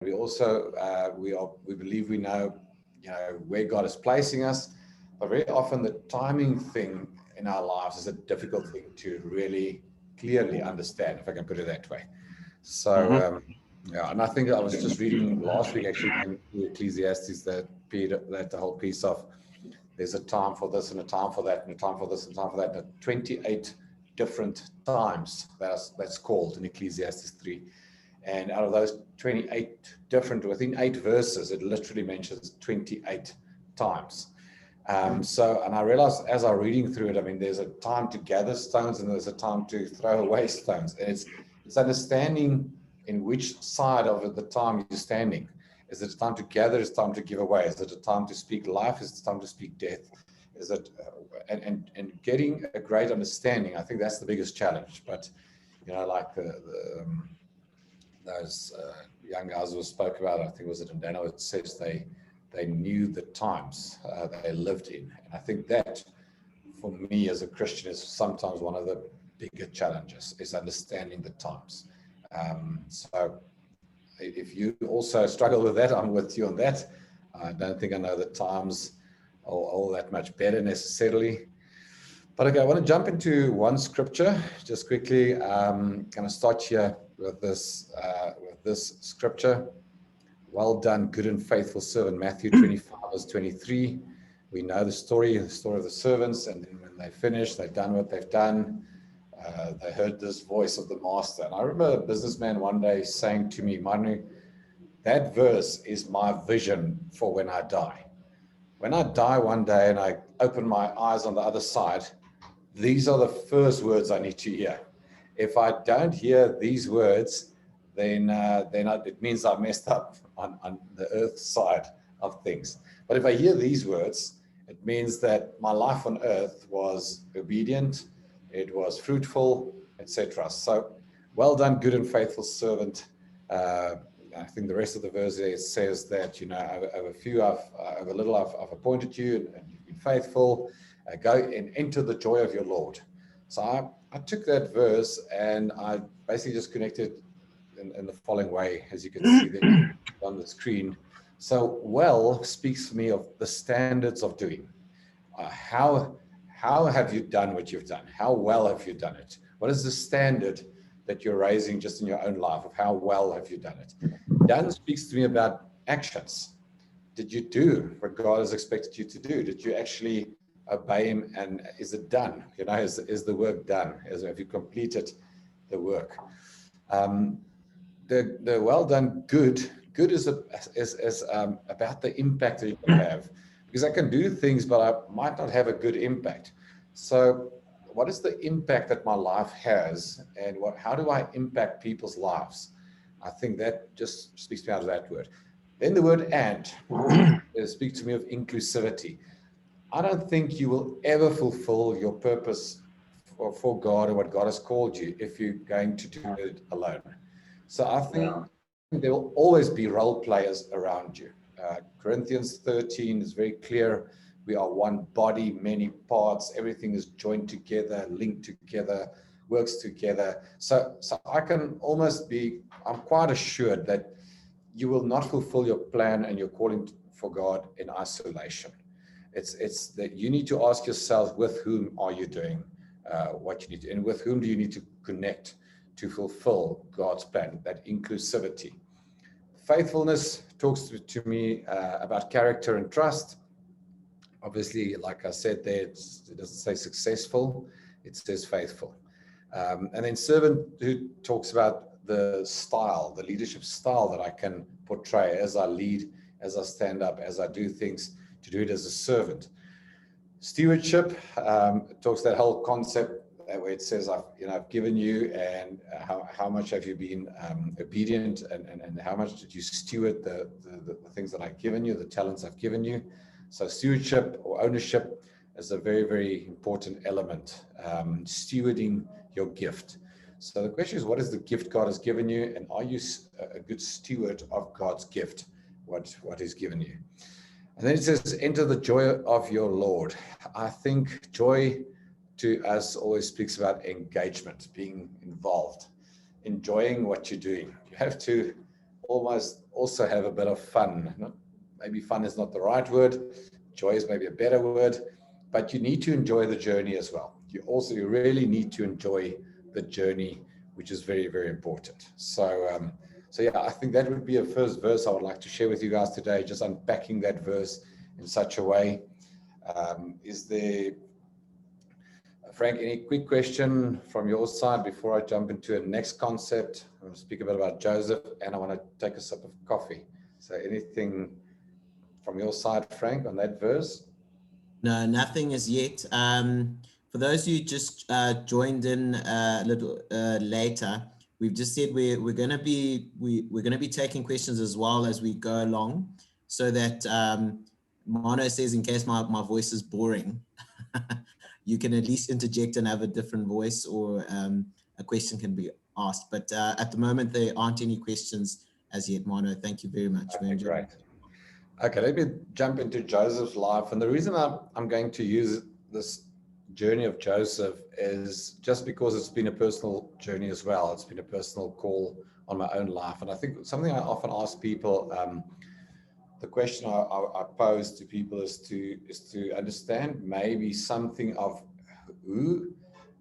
we also we believe we know, where God is placing us, but very often the timing thing in our lives is a difficult thing to really clearly understand, if I can put it that way. So yeah, and I think I was just reading last week actually in Ecclesiastes that the whole piece of there's a time for this and a time for that and a time for this and a time for that. And 28 different times that's called in Ecclesiastes 3. And out of those 28 different, within 8 verses, it literally mentions 28 times. And I realized as I'm reading through it, I mean, there's a time to gather stones and there's a time to throw away stones. And it's understanding in which side of the time you're standing. Is it a time to gather? Is it time to give away? Is it a time to speak life? Is it time to speak death? Is it and getting a great understanding? I think that's the biggest challenge. But like those young guys who spoke about, I think it was it in Dano, it says they knew the times they lived in, and I think that for me as a Christian is sometimes one of the bigger challenges, is understanding the times. So if you also struggle with that, I'm with you on that. I don't think I know the times all that much better necessarily. But okay, I want to jump into one scripture just quickly. Going to start here with this scripture. Well done, good and faithful servant. Matthew 25 verse 23. We know the story of the servants, and then when they finished, they've done what they've done. They heard this voice of the master. And I remember a businessman one day saying to me, Manu, that verse is my vision for when I die. When I die one day and I open my eyes on the other side, these are the first words I need to hear. If I don't hear these words, then it means I messed up on the earth side of things. But if I hear these words, it means that my life on earth was obedient, it was fruitful, etc. So, well done, good and faithful servant. I think the rest of the verse there says that, over little I've appointed you, and you've been faithful. Go and enter the joy of your Lord. So I took that verse and I basically just connected in the following way, as you can see there on the screen. So well speaks for me of the standards of doing. How have you done what you've done? How well have you done it? What is the standard that you're raising just in your own life of how well have you done it? Done speaks to me about actions. Did you do what God has expected you to do? Did you actually obey him, and is it done? Is the work done? Have you completed the work? The well done, good is about the impact that you can have, because I can do things, but I might not have a good impact. So what is the impact that my life has, and how do I impact people's lives? I think that just speaks to me out of that word. Then the word and speaks to me of inclusivity. I don't think you will ever fulfill your purpose for God or what God has called you if you're going to do it alone. So I think there will always be role players around you. Corinthians 13 is very clear. We are one body, many parts. Everything is joined together, linked together, works together. So I can almost I'm quite assured that you will not fulfill your plan and your calling for God in isolation. It's that you need to ask yourself, with whom are you doing what you need to, and with whom do you need to connect to fulfill God's plan, that inclusivity. Faithfulness talks to me about character and trust. Obviously, like I said there, it doesn't say successful, it says faithful. And then servanthood talks about the style, the leadership style that I can portray as I lead, as I stand up, as I do things, to do it as a servant. Stewardship talks that whole concept where it says, I've given you, and how much have you been obedient, and how much did you steward the things that I've given you, the talents I've given you. So stewardship or ownership is a very, very important element, stewarding your gift. So the question is, what is the gift God has given you, and are you a good steward of God's gift, what He's given you? And then it says, enter the joy of your Lord. I think joy to us always speaks about engagement, being involved, enjoying what you're doing. You have to almost also have a bit of fun. Maybe fun is not the right word. Joy is maybe a better word, but you need to enjoy the journey as well. You really need to enjoy the journey, which is very, very important. So yeah, I think that would be a first verse I would like to share with you guys today, just unpacking that verse in such a way. Is there, Frank, any quick question from your side before I jump into the next concept? I want to speak a bit about Joseph, and I want to take a sip of coffee. So anything from your side, Frank, on that verse? No, nothing as yet. For those who just joined in a little later, we've just said we're going to be taking questions as well as we go along, so that Mono says, in case my voice is boring, you can at least interject and have a different voice, or a question can be asked. But at the moment, there aren't any questions as yet, Mono. Thank you very much. Okay, great. Okay, let me jump into Joseph's life. And the reason I'm going to use this journey of Joseph is just because it's been a personal journey as well. It's been a personal call on my own life. And I think something I often ask people, the question I pose to people is to understand maybe something of who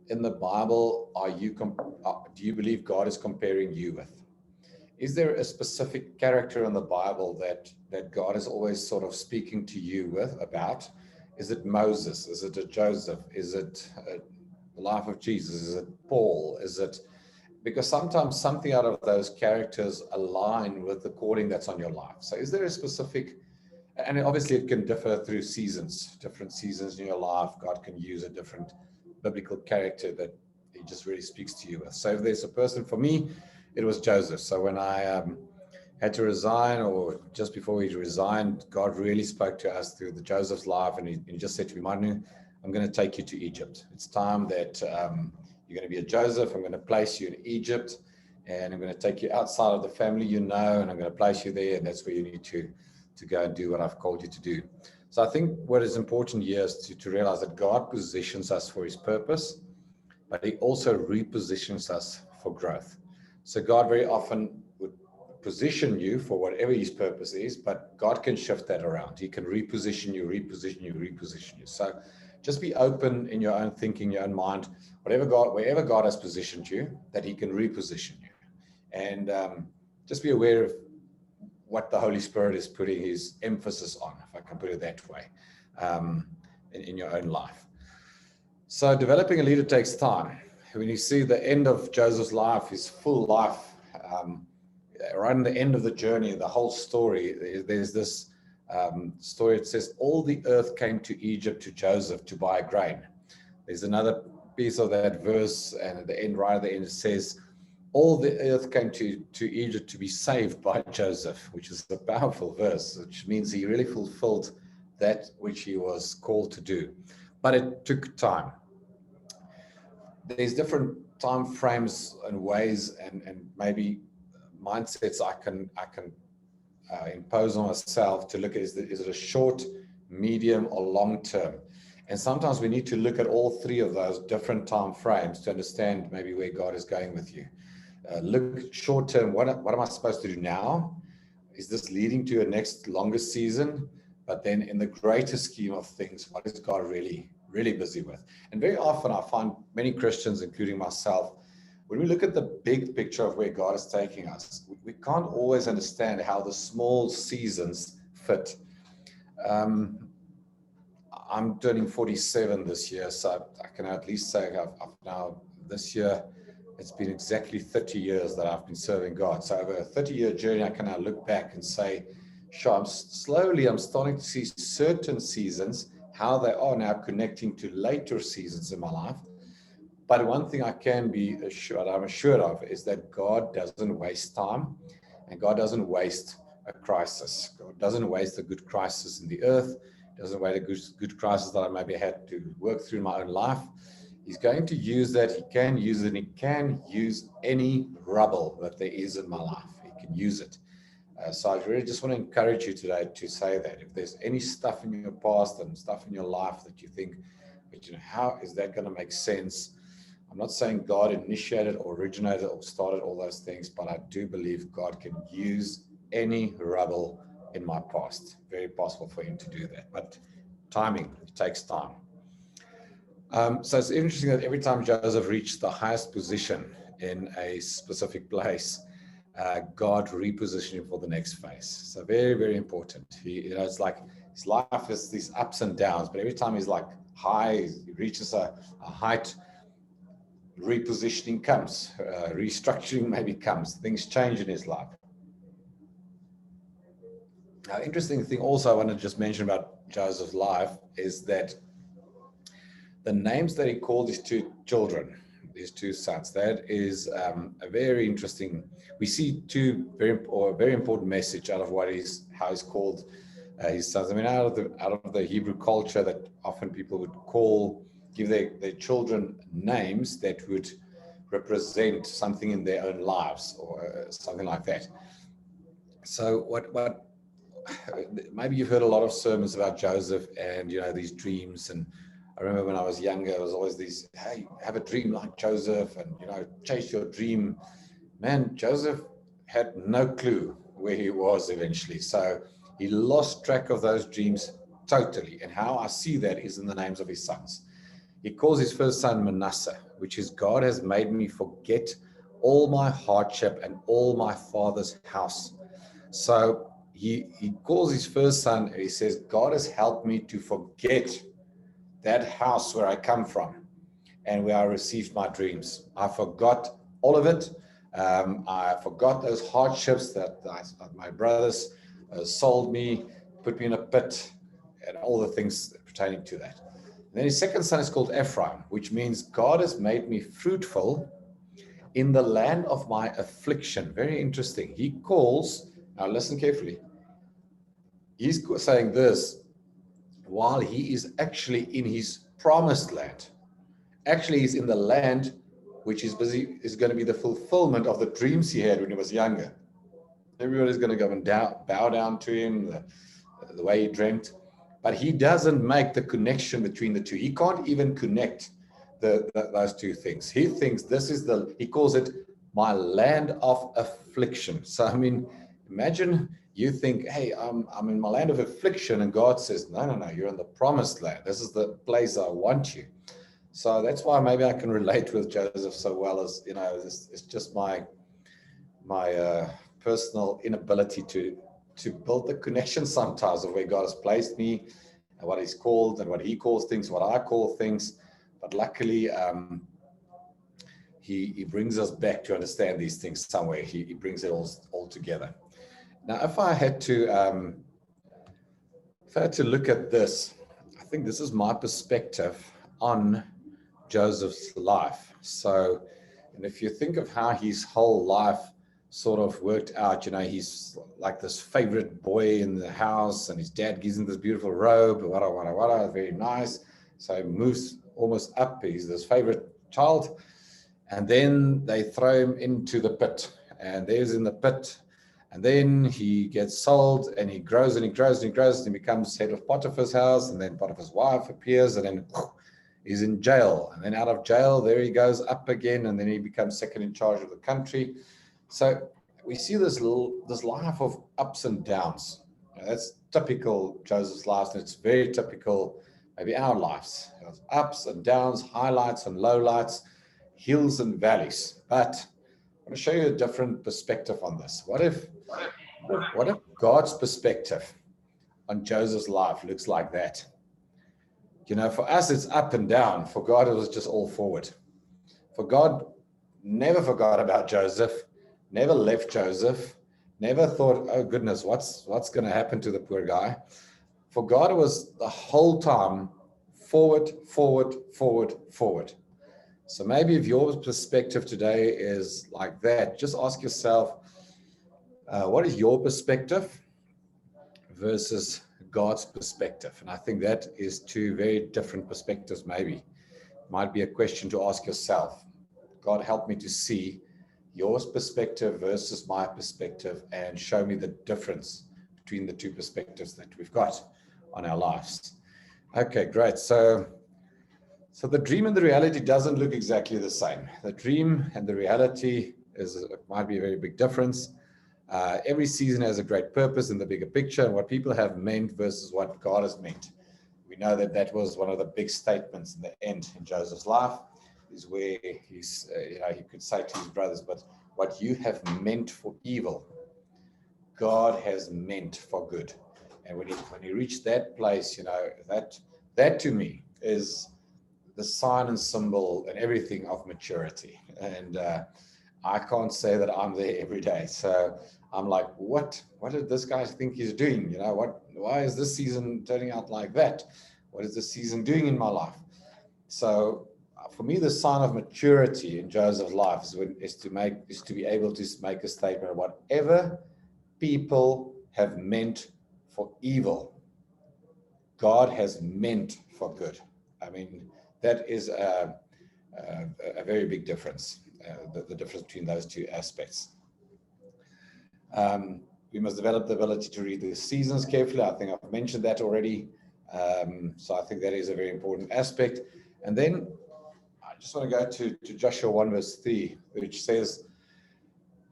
in the Bible do you believe God is comparing you with? Is there a specific character in the Bible that God is always sort of speaking to you about? Is it Moses? Is it a Joseph? Is it the life of Jesus? Is it Paul? Because sometimes something out of those characters align with the calling that's on your life. So is there a specific, and obviously it can differ through seasons, different seasons in your life. God can use a different biblical character that he just really speaks to you with. So if there's a person, for me, it was Joseph. So when I had to resign, or just before he resigned, God really spoke to us through the Joseph's life, and he just said to me, Manu, I'm going to take you to Egypt. It's time that you're going to be a Joseph. I'm going to place you in Egypt, and I'm going to take you outside of the family and I'm going to place you there, and that's where you need to go and do what I've called you to do. So I think what is important here is to realize that God positions us for his purpose, but he also repositions us for growth. So God very often would position you for whatever his purpose is, but God can shift that around. He can reposition you. So just be open in your own thinking, your own mind, wherever God has positioned you, that he can reposition you. And just be aware of what the Holy Spirit is putting his emphasis on, if I can put it that way, in your own life. So developing a leader takes time. When you see the end of Joseph's life, his full life, right in the end of the journey, the whole story, there's this story. It says, all the earth came to Egypt to Joseph to buy grain. There's another piece of that verse, and at the end, right at the end, it says, all the earth came to Egypt to be saved by Joseph, which is a powerful verse, which means he really fulfilled that which he was called to do. But it took time. There's different time frames and ways and maybe mindsets I can impose on myself to look at, is it a short, medium, or long term? And sometimes we need to look at all three of those different time frames to understand maybe where God is going with you. Look short term, what am I supposed to do now? Is this leading to a next longer season? But then in the greater scheme of things, what is God really busy with? And very often I find many Christians, including myself, when we look at the big picture of where God is taking us, we can't always understand how the small seasons fit. I'm turning 47 this year, so I can at least say I've now, this year, it's been exactly 30 years that I've been serving God. So over a 30-year journey, I can now look back and say, sure, I'm starting to see certain seasons, how they are now connecting to later seasons in my life. But one thing I can be assured, I'm assured of, is that God doesn't waste time, and God doesn't waste a crisis. God doesn't waste a good crisis in the earth, doesn't waste a good crisis that I maybe had to work through in my own life. He's going to use that. He can use it. He can use any rubble that there is in my life. He can use it. So I really just want to encourage you today to say that if there's any stuff in your past and stuff in your life that you think, but how is that going to make sense? I'm not saying God initiated or originated or started all those things, but I do believe God can use any rubble in my past. Very possible for him to do that, but timing, it takes time. So it's interesting that every time Joseph reached the highest position in a specific place, God repositioned him for the next phase. So very, very important. It's like his life is these ups and downs, but every time he's like high, he reaches a height, repositioning comes, restructuring maybe comes, things change in his life. Now, interesting thing also I want to just mention about Joseph's life is that the names that he called his two children, his two sons, that is a very interesting. We see a very important message out of how he's called his sons. I mean, out of the Hebrew culture, that often people would give their children names that would represent something in their own lives or something like that. So what maybe you've heard a lot of sermons about Joseph and these dreams, and I remember when I was younger, it was always these, hey, have a dream like Joseph and, chase your dream. Man, Joseph had no clue where he was eventually. So he lost track of those dreams totally. And how I see that is in the names of his sons. He calls his first son Manasseh, which is God has made me forget all my hardship and all my father's house. So he calls his first son, and he says, God has helped me to forget that house where I come from and where I received my dreams. I forgot all of it. I forgot those hardships that my brothers sold me, put me in a pit, and all the things pertaining to that. And then his second son is called Ephraim, which means God has made me fruitful in the land of my affliction. Very interesting. He calls, now listen carefully, he's saying this while he is actually in his promised land. Actually, he's in the land which is going to be the fulfillment of the dreams he had when he was younger. Everybody's going to go and bow down to him the way he dreamt, but he doesn't make the connection between the two. He can't even connect those two things. He thinks he calls it my land of affliction. So, I mean, imagine you think, hey, I'm in my land of affliction, and God says, no, you're in the promised land. This is the place I want you. So that's why maybe I can relate with Joseph so well, as it's just my personal inability to build the connection sometimes of where God has placed me and what he's called and what he calls things, what I call things. But luckily, he brings us back to understand these things somewhere. He brings it all together. Now, if I had to look at this, I think this is my perspective on Joseph's life. So, and if you think of how his whole life sort of worked out, he's like this favorite boy in the house, and his dad gives him this beautiful robe, very nice. So he moves almost up. He's this favorite child. And then they throw him into the pit, and there's in the pit. And then he gets sold, and he grows and he grows and he grows, and he becomes head of Potiphar's house. And then Potiphar's wife appears, and then he's in jail. And then out of jail, there he goes up again, and then he becomes second in charge of the country. So we see this life of ups and downs. That's typical Joseph's life, and it's very typical maybe our lives. Ups and downs, highlights and lowlights, hills and valleys. But I want to show you a different perspective on this. What if God's perspective on Joseph's life looks like that? For us, it's up and down. For God, it was just all forward. For God never forgot about Joseph, never left Joseph, never thought, oh goodness, what's going to happen to the poor guy? For God, it was the whole time forward, forward, forward, forward. So maybe if your perspective today is like that, just ask yourself, what is your perspective versus God's perspective? And I think that is two very different perspectives. Maybe might be a question to ask yourself. God, help me to see your perspective versus my perspective, and show me the difference between the two perspectives that we've got on our lives. Okay, great. So So the dream and the reality doesn't look exactly the same. The dream and the reality might be a very big difference. Every season has a great purpose in the bigger picture, and what people have meant versus what God has meant. We know that that was one of the big statements in the end in Joseph's life, is where he could say to his brothers, but what you have meant for evil, God has meant for good. And when he reached that place, that to me is the sign and symbol and everything of maturity. And I can't say that I'm there every day. So I'm like, what did this guy think he's doing? Why is this season turning out like that? What is this season doing in my life? So for me, the sign of maturity in Joseph's life is to be able to make a statement of whatever people have meant for evil, God has meant for good. I mean, that is a very big difference, the difference between those two aspects. We must develop the ability to read the seasons carefully. I think I've mentioned that already. So I think that is a very important aspect. And then I just want to go to Joshua 1 verse 3, which says,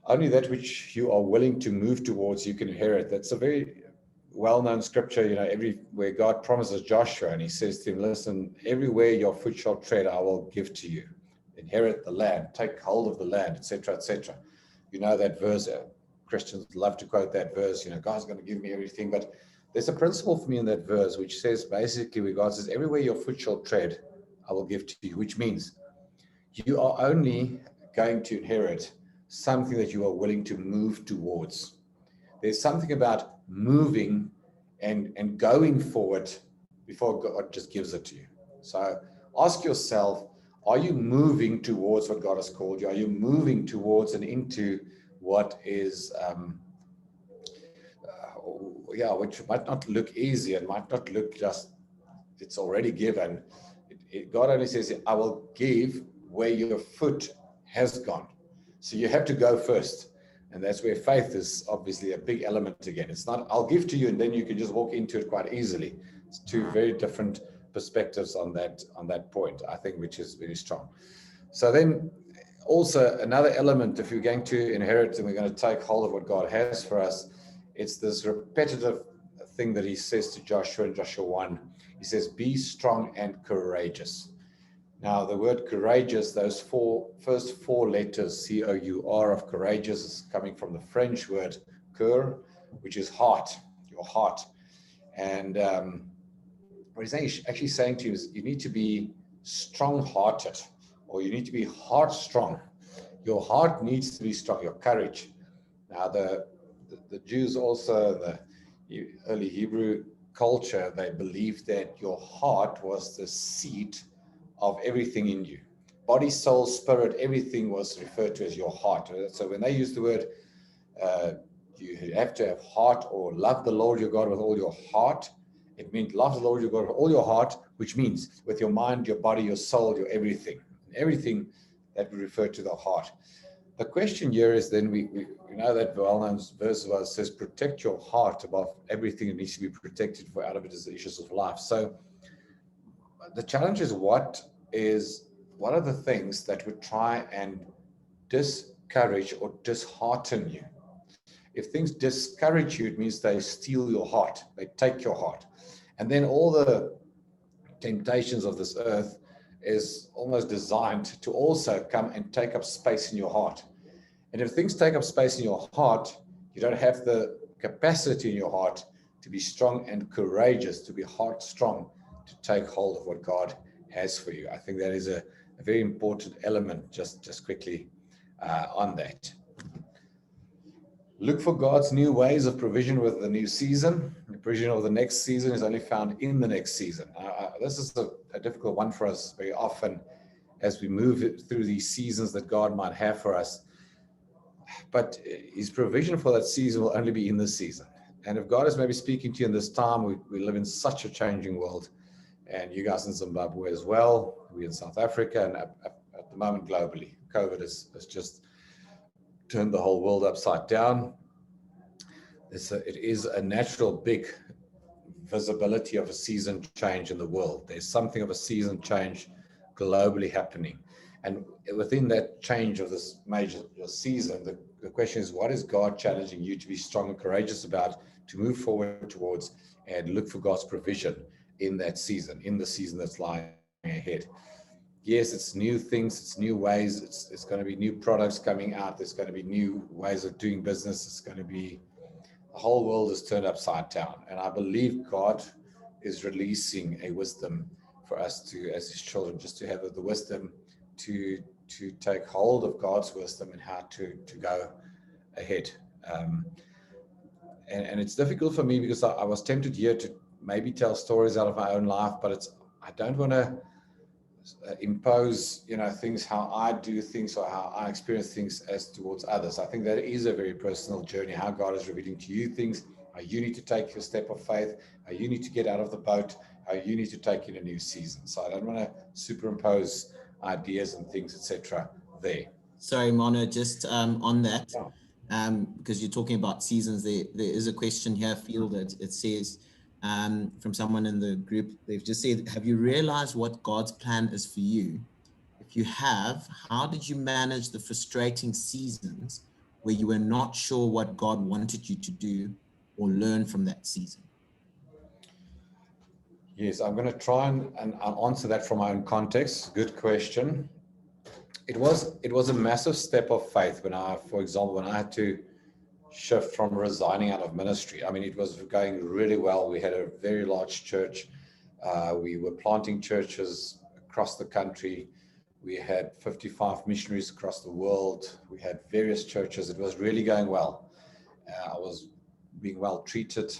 only that which you are willing to move towards you can inherit. That's a very well-known scripture, everywhere God promises Joshua, and he says to him, listen, everywhere your foot shall tread, I will give to you. Inherit the land, take hold of the land, etc., etc. You know that verse. Christians love to quote that verse, God's going to give me everything. But there's a principle for me in that verse, which says basically where God says, everywhere your foot shall tread, I will give to you, which means you are only going to inherit something that you are willing to move towards. There's something about moving and going forward before God just gives it to you. So ask yourself, are you moving towards what God has called you? Are you moving towards and into what is, which might not look easy and might not look just, it's already given. God only says, I will give where your foot has gone. So you have to go first. And that's where faith is obviously a big element again. It's not, I'll give to you and then you can just walk into it quite easily. It's two very different perspectives on that point, I think, which is very strong. So then also another element, if you're going to inherit and we're going to take hold of what God has for us, it's this repetitive thing that he says to Joshua in Joshua 1. He says, be strong and courageous. Now, the word courageous, those first four letters, C-O-U-R of courageous, is coming from the French word cœur, which is heart, your heart. And what he's actually saying to you is you need to be strong-hearted, or you need to be heart-strong. Your heart needs to be strong, your courage. Now, the Jews also, the early Hebrew culture, they believed that your heart was the seat of everything in you. Body, soul, spirit, everything was referred to as your heart. So when they use the word, you have to have heart or love the Lord your God with all your heart, it means love the Lord your God with all your heart, which means with your mind, your body, your soul, your everything. Everything that we refer to the heart. The question here is then, we know that well-known verse where it says, protect your heart above everything that needs to be protected, for out of it is the issues of life. So the challenge is what are the things that would try and discourage or dishearten you? If things discourage you, it means they steal your heart, they take your heart. And then all the temptations of this earth is almost designed to also come and take up space in your heart. And if things take up space in your heart, you don't have the capacity in your heart to be strong and courageous, to be heart strong, to take hold of what God has for you. I think that is a very important element, just quickly on that. Look for God's new ways of provision with the new season. The provision of the next season is only found in the next season. This is a difficult one for us very often as we move through these seasons that God might have for us. But his provision for that season will only be in this season. And if God is maybe speaking to you in this time, we live in such a changing world. And you guys in Zimbabwe as well, we in South Africa, and at the moment globally, COVID has just turned the whole world upside down. It is a natural big visibility of a season change in the world. There's something of a season change globally happening. And within that change of this major season, the question is, what is God challenging you to be strong and courageous about, to move forward towards and look for God's provision in that season, in the season that's lying ahead? Yes, it's new things, it's new ways, it's going to be new products coming out, there's going to be new ways of doing business, it's going to be, the whole world is turned upside down. And I believe God is releasing a wisdom for us to, as his children, just to have the wisdom to take hold of God's wisdom and how to go ahead. And it's difficult for me because I was tempted here to maybe tell stories out of my own life, but I don't want to impose, things, how I do things or how I experience things as towards others. I think that is a very personal journey, how God is revealing to you things, how you need to take your step of faith, how you need to get out of the boat, how you need to take in a new season. So I don't want to superimpose ideas and things, etc. there. Sorry, Mono, just on that, Yeah. because you're talking about seasons, there is a question here fielded. It says, from someone in the group, they've just said, have you realized what God's plan is for you? If you have, how did you manage the frustrating seasons where you were not sure what God wanted you to do or learn from that season? Yes, I'm going to try and answer that from my own context. Good question. It was a massive step of faith for example, when I had to shift from resigning out of ministry. I mean, it was going really well. We had a very large church. We were planting churches across the country. We had 55 missionaries across the world. We had various churches. It was really going well. I was being well treated,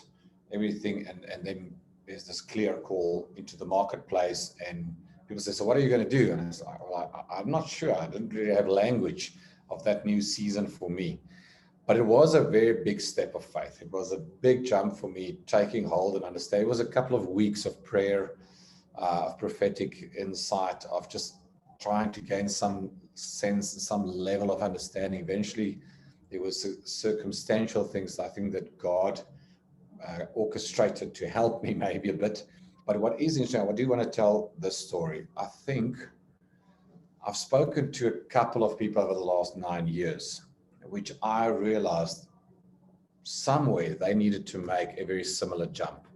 everything. And then there's this clear call into the marketplace, and people say, so what are you going to do? And I was like, well, I'm not sure. I didn't really have language of that new season for me. But it was a very big step of faith. It was a big jump for me, taking hold and understanding. It was a couple of weeks of prayer, of prophetic insight, of just trying to gain some sense, some level of understanding. Eventually, it was circumstantial things, I think, that God orchestrated to help me maybe a bit. But what is interesting, I do want to tell this story. I think I've spoken to a couple of people over the last 9 years, which I realized somewhere they needed to make a very similar jump.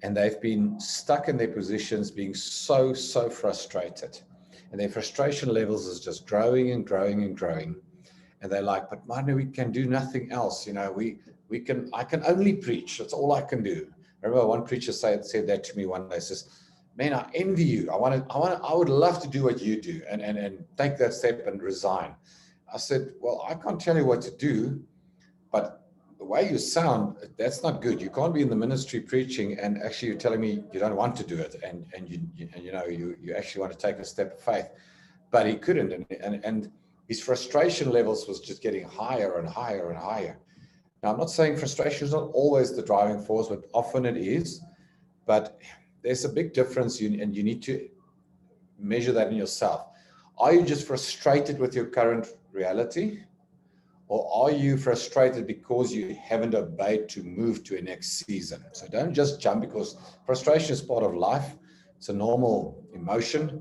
And they've been stuck in their positions, being so frustrated. And their frustration levels is just growing and growing and growing. And they're like, but man, we can do nothing else. I can only preach. That's all I can do. I remember one preacher said that to me one day. Says, man, I envy you. I would love to do what you do and take that step and resign. I said, well, I can't tell you what to do, but the way you sound, that's not good. You can't be in the ministry preaching and actually you're telling me you don't want to do it, and you actually want to take a step of faith. But he couldn't, and his frustration levels was just getting higher and higher and higher. Now, I'm not saying frustration is not always the driving force, but often it is. But there's a big difference, and you need to measure that in yourself. Are you just frustrated with your current reality? Or are you frustrated because you haven't obeyed to move to a next season? So don't just jump, because frustration is part of life. It's a normal emotion.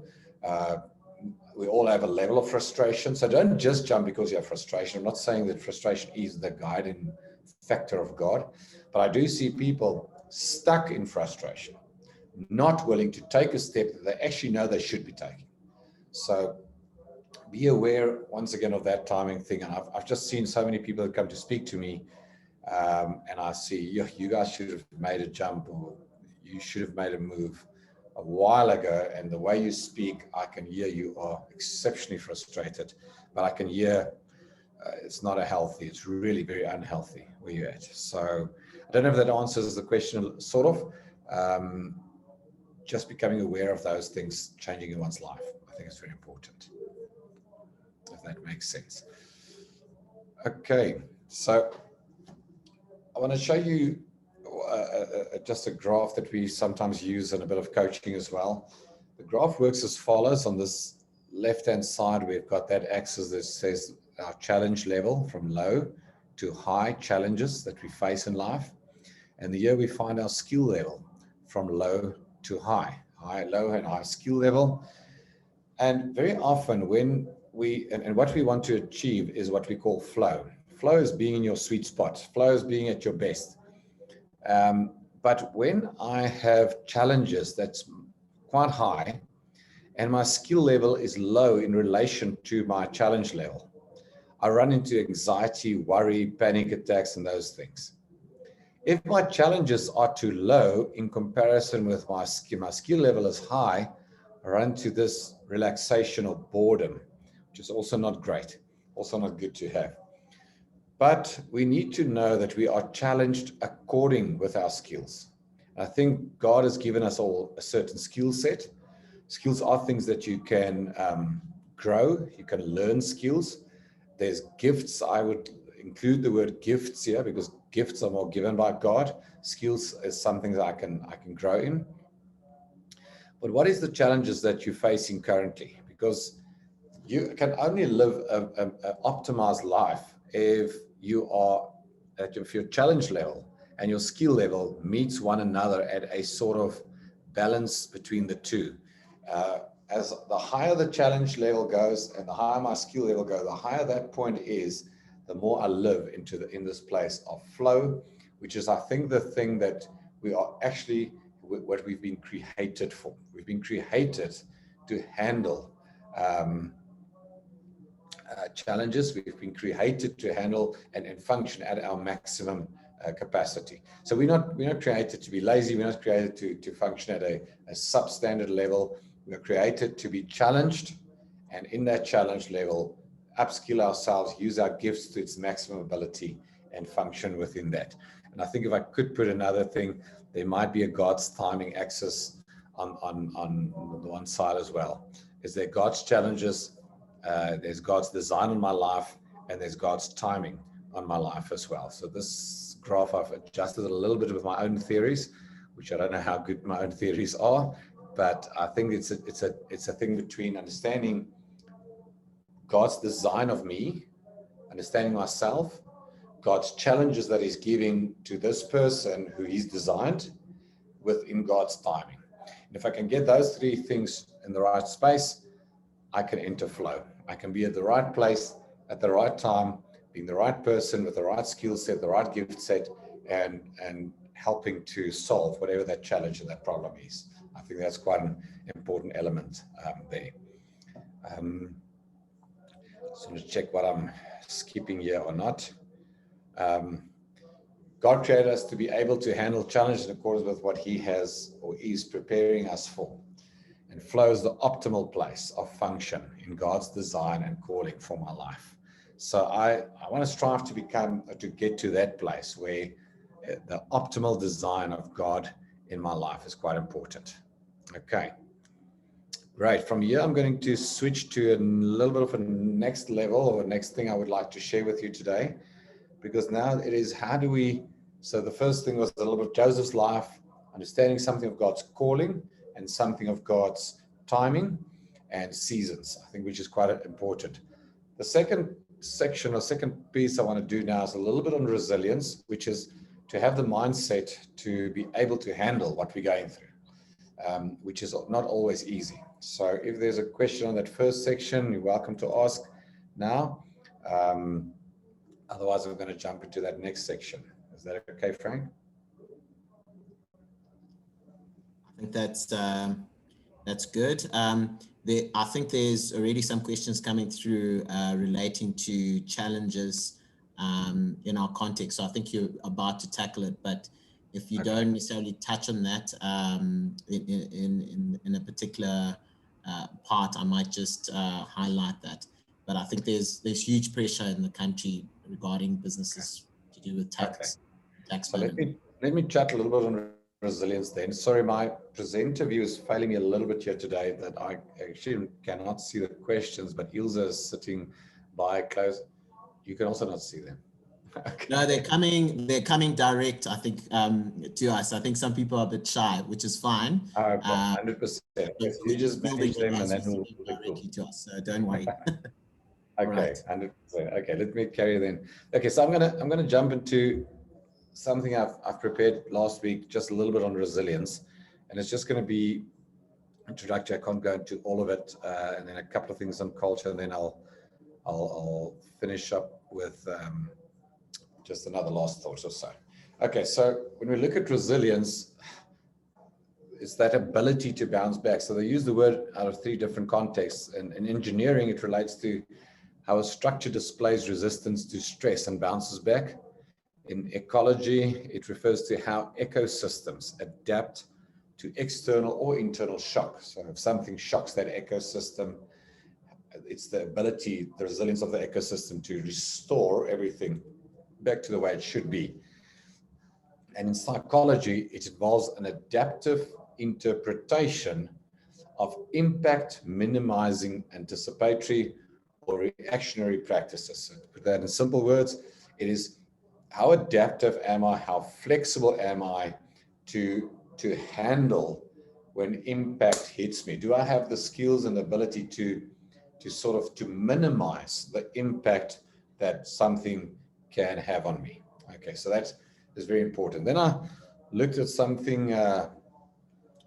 We all have a level of frustration. So don't just jump because you have frustration. I'm not saying that frustration is the guiding factor of God, but I do see people stuck in frustration, not willing to take a step that they actually know they should be taking. So be aware, once again, of that timing thing. And I've just seen so many people that come to speak to me, and I see, you guys should have made a jump, or you should have made a move a while ago. And the way you speak, I can hear you are exceptionally frustrated, but I can hear it's not it's really very unhealthy where you're at. So I don't know if that answers the question, sort of. Just becoming aware of those things changing in one's life, I think it's very important, if that makes sense. Okay, so I want to show you just a graph that we sometimes use in a bit of coaching as well. The graph works as follows. On this left-hand side, we've got that axis that says our challenge level, from low to high challenges that we face in life. And here we find our skill level, from low to high, low and high skill level. And very often when and what we want to achieve is what we call flow. Flow is being in your sweet spot. Flow is being at your best. But when I have challenges that's quite high and my skill level is low in relation to my challenge level, I run into anxiety, worry, panic attacks, and those things. If my challenges are too low in comparison with my skill level is high, I run into this relaxation or boredom, which is also not great, also not good to have. But we need to know that we are challenged according with our skills. I think God has given us all a certain skill set. Skills are things that you can grow, you can learn skills. There's gifts. I would include the word gifts here because gifts are more given by God. Skills is something that I can grow in. But what is the challenges that you're facing currently? Because you can only live an optimized life if your challenge level and your skill level meets one another at a sort of balance between the two. As the higher the challenge level goes and the higher my skill level goes, the higher that point is, the more I live in this place of flow, which is, I think, the thing that we are actually what we've been created for. We've been created to handle challenges. We've been created to handle and function at our maximum capacity. So we're not created to be lazy. We're not created to function at a substandard level. We are created to be challenged, and in that challenge level, upskill ourselves, use our gifts to its maximum ability, and function within that. And I think if I could put another thing, there might be a God's timing axis on the one side as well. Is there God's challenges? There's God's design on my life, and there's God's timing on my life as well. So this graph, I've adjusted a little bit with my own theories, which I don't know how good my own theories are, but I think it's a thing between understanding God's design of me, understanding myself, God's challenges that he's giving to this person who he's designed within God's timing. And if I can get those three things in the right space, I can enter flow. I can be at the right place at the right time, being the right person with the right skill set, the right gift set, and helping to solve whatever that challenge or that problem is. I think that's quite an important element there. So I'm going to check what I'm skipping here or not. God created us to be able to handle challenges in accordance with what he has or is preparing us for. And flow is the optimal place of function in God's design and calling for my life. So I want to strive to get to that place where the optimal design of God in my life is quite important. Okay, great. From here, I'm going to switch to a little bit of a next level or next thing I would like to share with you today, because now it is so the first thing was a little bit of Joseph's life, understanding something of God's calling and something of God's timing and seasons, I think, which is quite important. The second section or second piece I want to do now is a little bit on resilience, which is to have the mindset to be able to handle what we're going through, which is not always easy. So if there's a question on that first section, you're welcome to ask now. Otherwise, we're going to jump into that next section. Is that okay, Frank? I think that's good. I think there's already some questions coming through relating to challenges in our context. So I think you're about to tackle it, but if you don't necessarily touch on that in a particular part, I might just highlight that. But I think there's huge pressure in the country regarding businesses to do with tax. So let me chat a little bit on resilience then. Sorry, my presenter view is failing me a little bit here today, that I actually cannot see the questions, but Ilse is sitting by close. You can also not see them. Okay. No, they're coming direct, I think, to us. I think some people are a bit shy, which is fine. 100%. You just manage them and then we'll directly to us, so don't worry. Okay, right. 100%. Okay, let me carry then. Okay, so I'm gonna jump into something I've prepared last week, just a little bit on resilience, and it's just going to be introductory. I can't go into all of it, and then a couple of things on culture, and then I'll finish up with just another last thought or so. Okay, so when we look at resilience, it's that ability to bounce back. So they use the word out of three different contexts. And in engineering, it relates to how a structure displays resistance to stress and bounces back. In ecology, it refers to how ecosystems adapt to external or internal shock. So if something shocks that ecosystem, it's the ability, the resilience of the ecosystem to restore everything back to the way it should be. And in psychology, it involves an adaptive interpretation of impact minimizing anticipatory or reactionary practices. So to put that in simple words, it is how adaptive am I, how flexible am I to handle when impact hits me? Do I have the skills and ability to minimize the impact that something can have on me? Okay, so that is very important. Then I looked at something, I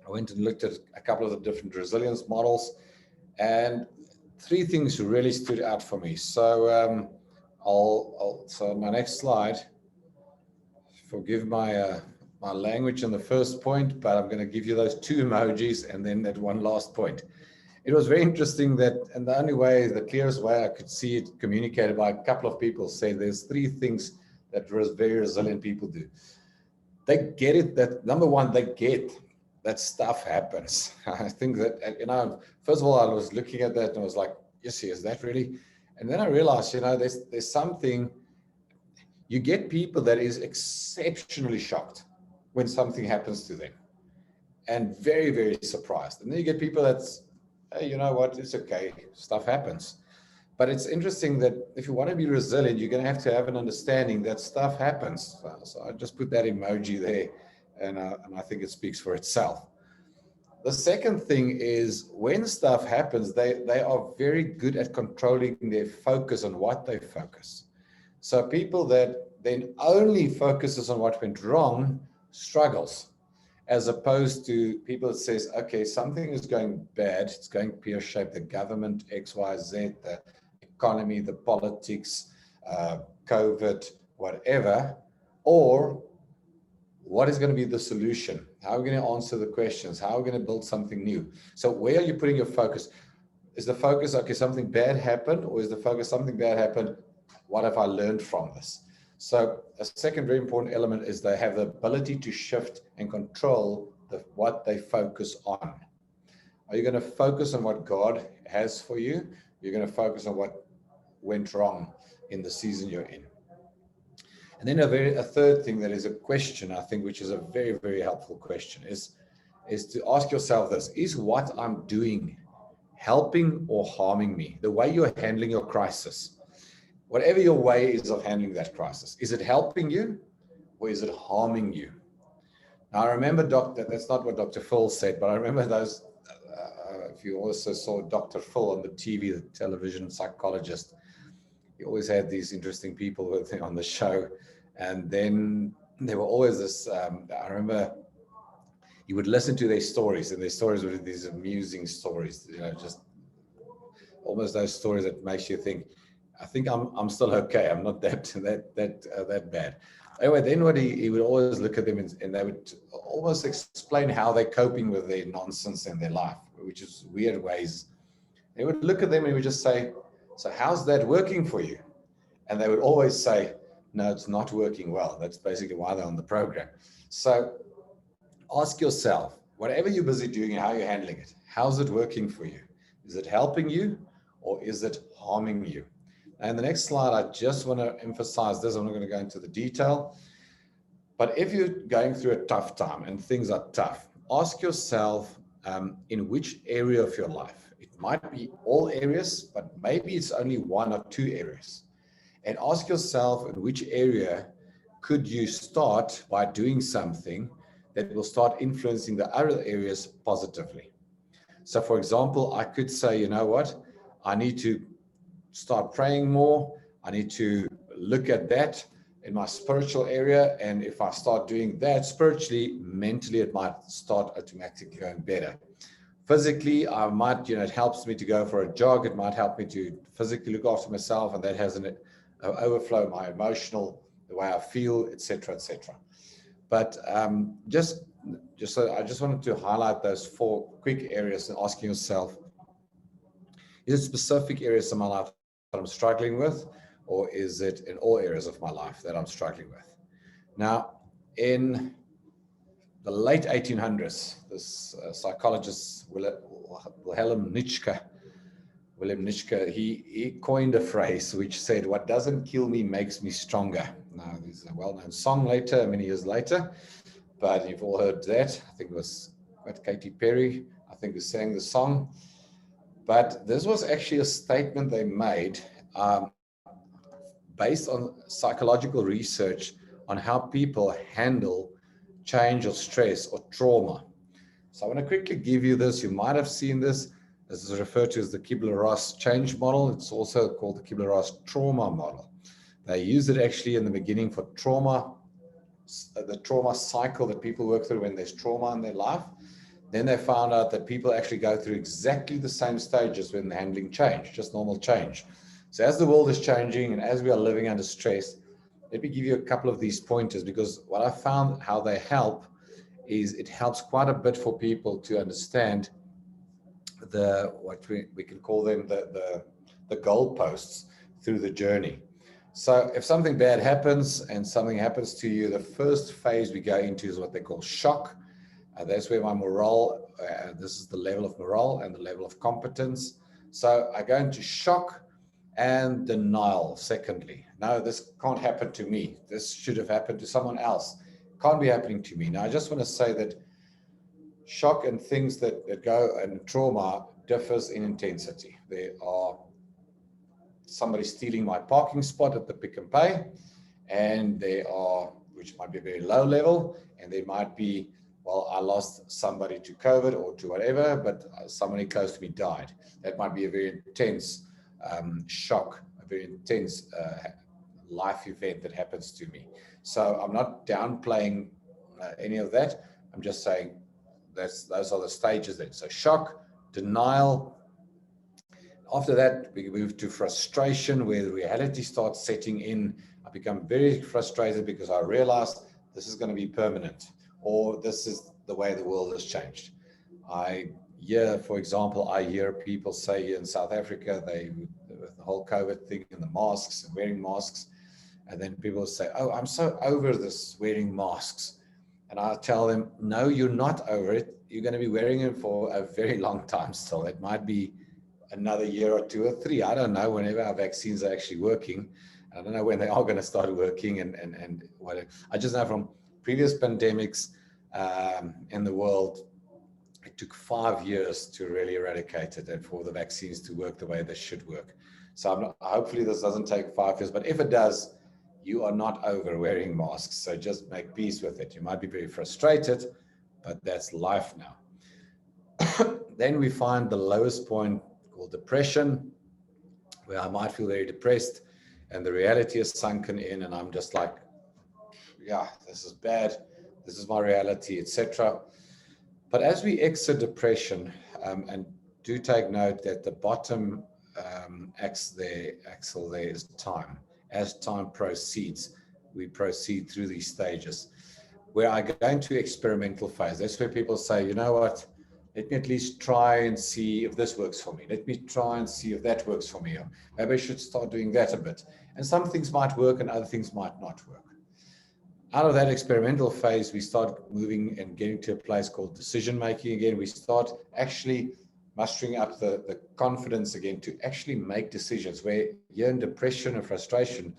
went and looked at a couple of the different resilience models, and three things really stood out for me. So so my next slide, forgive my my language in the first point, but I'm going to give you those two emojis and then that one last point. It was very interesting that, and the only way, the clearest way I could see it communicated by a couple of people, say there's three things that very resilient people do. They get it, that number one, they get that stuff happens. I think that, you know, first of all, I was looking at that and I was like, yes, is that really? And then I realized, you know, there's something, you get people that is exceptionally shocked when something happens to them and very, very surprised. And then you get people that's, hey, you know what, it's okay, stuff happens. But it's interesting that if you want to be resilient, you're going to have an understanding that stuff happens. So I just put that emoji there, and I think it speaks for itself. The second thing is when stuff happens, they are very good at controlling their focus on what they focus. So people that then only focuses on what went wrong struggles, as opposed to people that says, okay, something is going bad, it's going pear-shaped, the government, X, Y, Z, the economy, the politics, COVID, whatever, or what is going to be the solution? How are we going to answer the questions? How are we going to build something new? So where are you putting your focus? Is the focus, okay, something bad happened, or is the focus something bad happened? What have I learned from this? So a second very important element is they have the ability to shift and control what they focus on. Are you going to focus on what God has for you? You're going to focus on what went wrong in the season you're in. And then a third thing that is a question, I think, which is a very, very helpful question, is to ask yourself this: is what I'm doing helping or harming me? The way you're handling your crisis, whatever your way is of handling that crisis, is it helping you or is it harming you? Now, I remember, that's not what Dr. Phil said, but I remember those, if you also saw Dr. Phil on the TV, the television psychologist, he always had these interesting people with him on the show. And then there were always this, I remember he would listen to their stories, and their stories were these amusing stories, you know, just almost those stories that makes you think, I think I'm still okay. I'm not that bad. Anyway, then what he would always look at them and they would almost explain how they're coping with their nonsense in their life, which is weird ways. He would look at them and he would just say, so how's that working for you? And they would always say, no, it's not working well. That's basically why they're on the program. So ask yourself, whatever you're busy doing and how you're handling it, how's it working for you? Is it helping you or is it harming you? And the next slide, I just want to emphasize this. I'm not going to go into the detail. But if you're going through a tough time and things are tough, ask yourself in which area of your life. It might be all areas, but maybe it's only one or two areas. And ask yourself in which area could you start by doing something that will start influencing the other areas positively. So for example, I could say, you know what, I need to start praying more. I need to look at that in my spiritual area. And if I start doing that spiritually, mentally, it might start automatically going better. Physically, I might, it helps me to go for a jog. It might help me to physically look after myself, and that has an overflow my emotional, the way I feel, etc., etc. But so I just wanted to highlight those 4 quick areas and asking yourself, is it specific areas of my life that I'm struggling with, or is it in all areas of my life that I'm struggling with? Now, in the late 1800s, this psychologist, Wilhelm Nietzsche, he coined a phrase which said, "What doesn't kill me makes me stronger." Now, there's a well-known song later, many years later, but you've all heard that. I think it was Katy Perry, I think, was sang the song. But this was actually a statement they made based on psychological research on how people handle change or stress or trauma. So I want to quickly give you this. You might have seen this. This is referred to as the Kibler-Ross change model. It's also called the Kibler-Ross trauma model. They use it actually in the beginning for trauma, the trauma cycle that people work through when there's trauma in their life. Then they found out that people actually go through exactly the same stages when they're handling change, just normal change. So as the world is changing and as we are living under stress, let me give you a couple of these pointers, because what I found how they help is it helps quite a bit for people to understand what we can call them the goalposts through the journey. So if something bad happens and something happens to you, the first phase we go into is what they call shock. That's where my morale, this is the level of morale and the level of competence. So I go into shock and denial, secondly. No, this can't happen to me. This should have happened to someone else. Can't be happening to me. Now, I just want to say that shock and things that go and trauma differs in intensity. There are somebody stealing my parking spot at the Pick and Pay, and there are, which might be very low level, and there might be, well, I lost somebody to COVID or to whatever, but somebody close to me died. That might be a very intense shock, a very intense life event that happens to me. So I'm not downplaying any of that. I'm just saying those are the stages then. So shock, denial. After that, we move to frustration, where the reality starts setting in. I become very frustrated because I realize this is going to be permanent, or this is the way the world has changed. For example, I hear people say here in South Africa, with the whole COVID thing and the masks and wearing masks, and then people say, "Oh, I'm so over this wearing masks." And I tell them, no, you're not over it. You're going to be wearing it for a very long time still. It might be another year or 2 or 3. I don't know, whenever our vaccines are actually working. I don't know when they are going to start working and what. I just know from previous pandemics in the world, it took 5 years to really eradicate it and for the vaccines to work the way they should work. So hopefully this doesn't take 5 years, but if it does, you are not over wearing masks. So just make peace with it. You might be very frustrated, but that's life now. Then we find the lowest point called depression, where I might feel very depressed and the reality is sunken in and I'm just like, yeah, this is bad. This is my reality, etc. But as we exit depression, and do take note that the bottom axle there is time. As time proceeds, we proceed through these stages. Where I go into experimental phase, that's where people say, you know what, let me at least try and see if this works for me. Let me try and see if that works for me. Or maybe I should start doing that a bit. And some things might work and other things might not work. Out of that experimental phase, we start moving and getting to a place called decision making again. We start actually mustering up the confidence again to actually make decisions, where here in depression and frustration,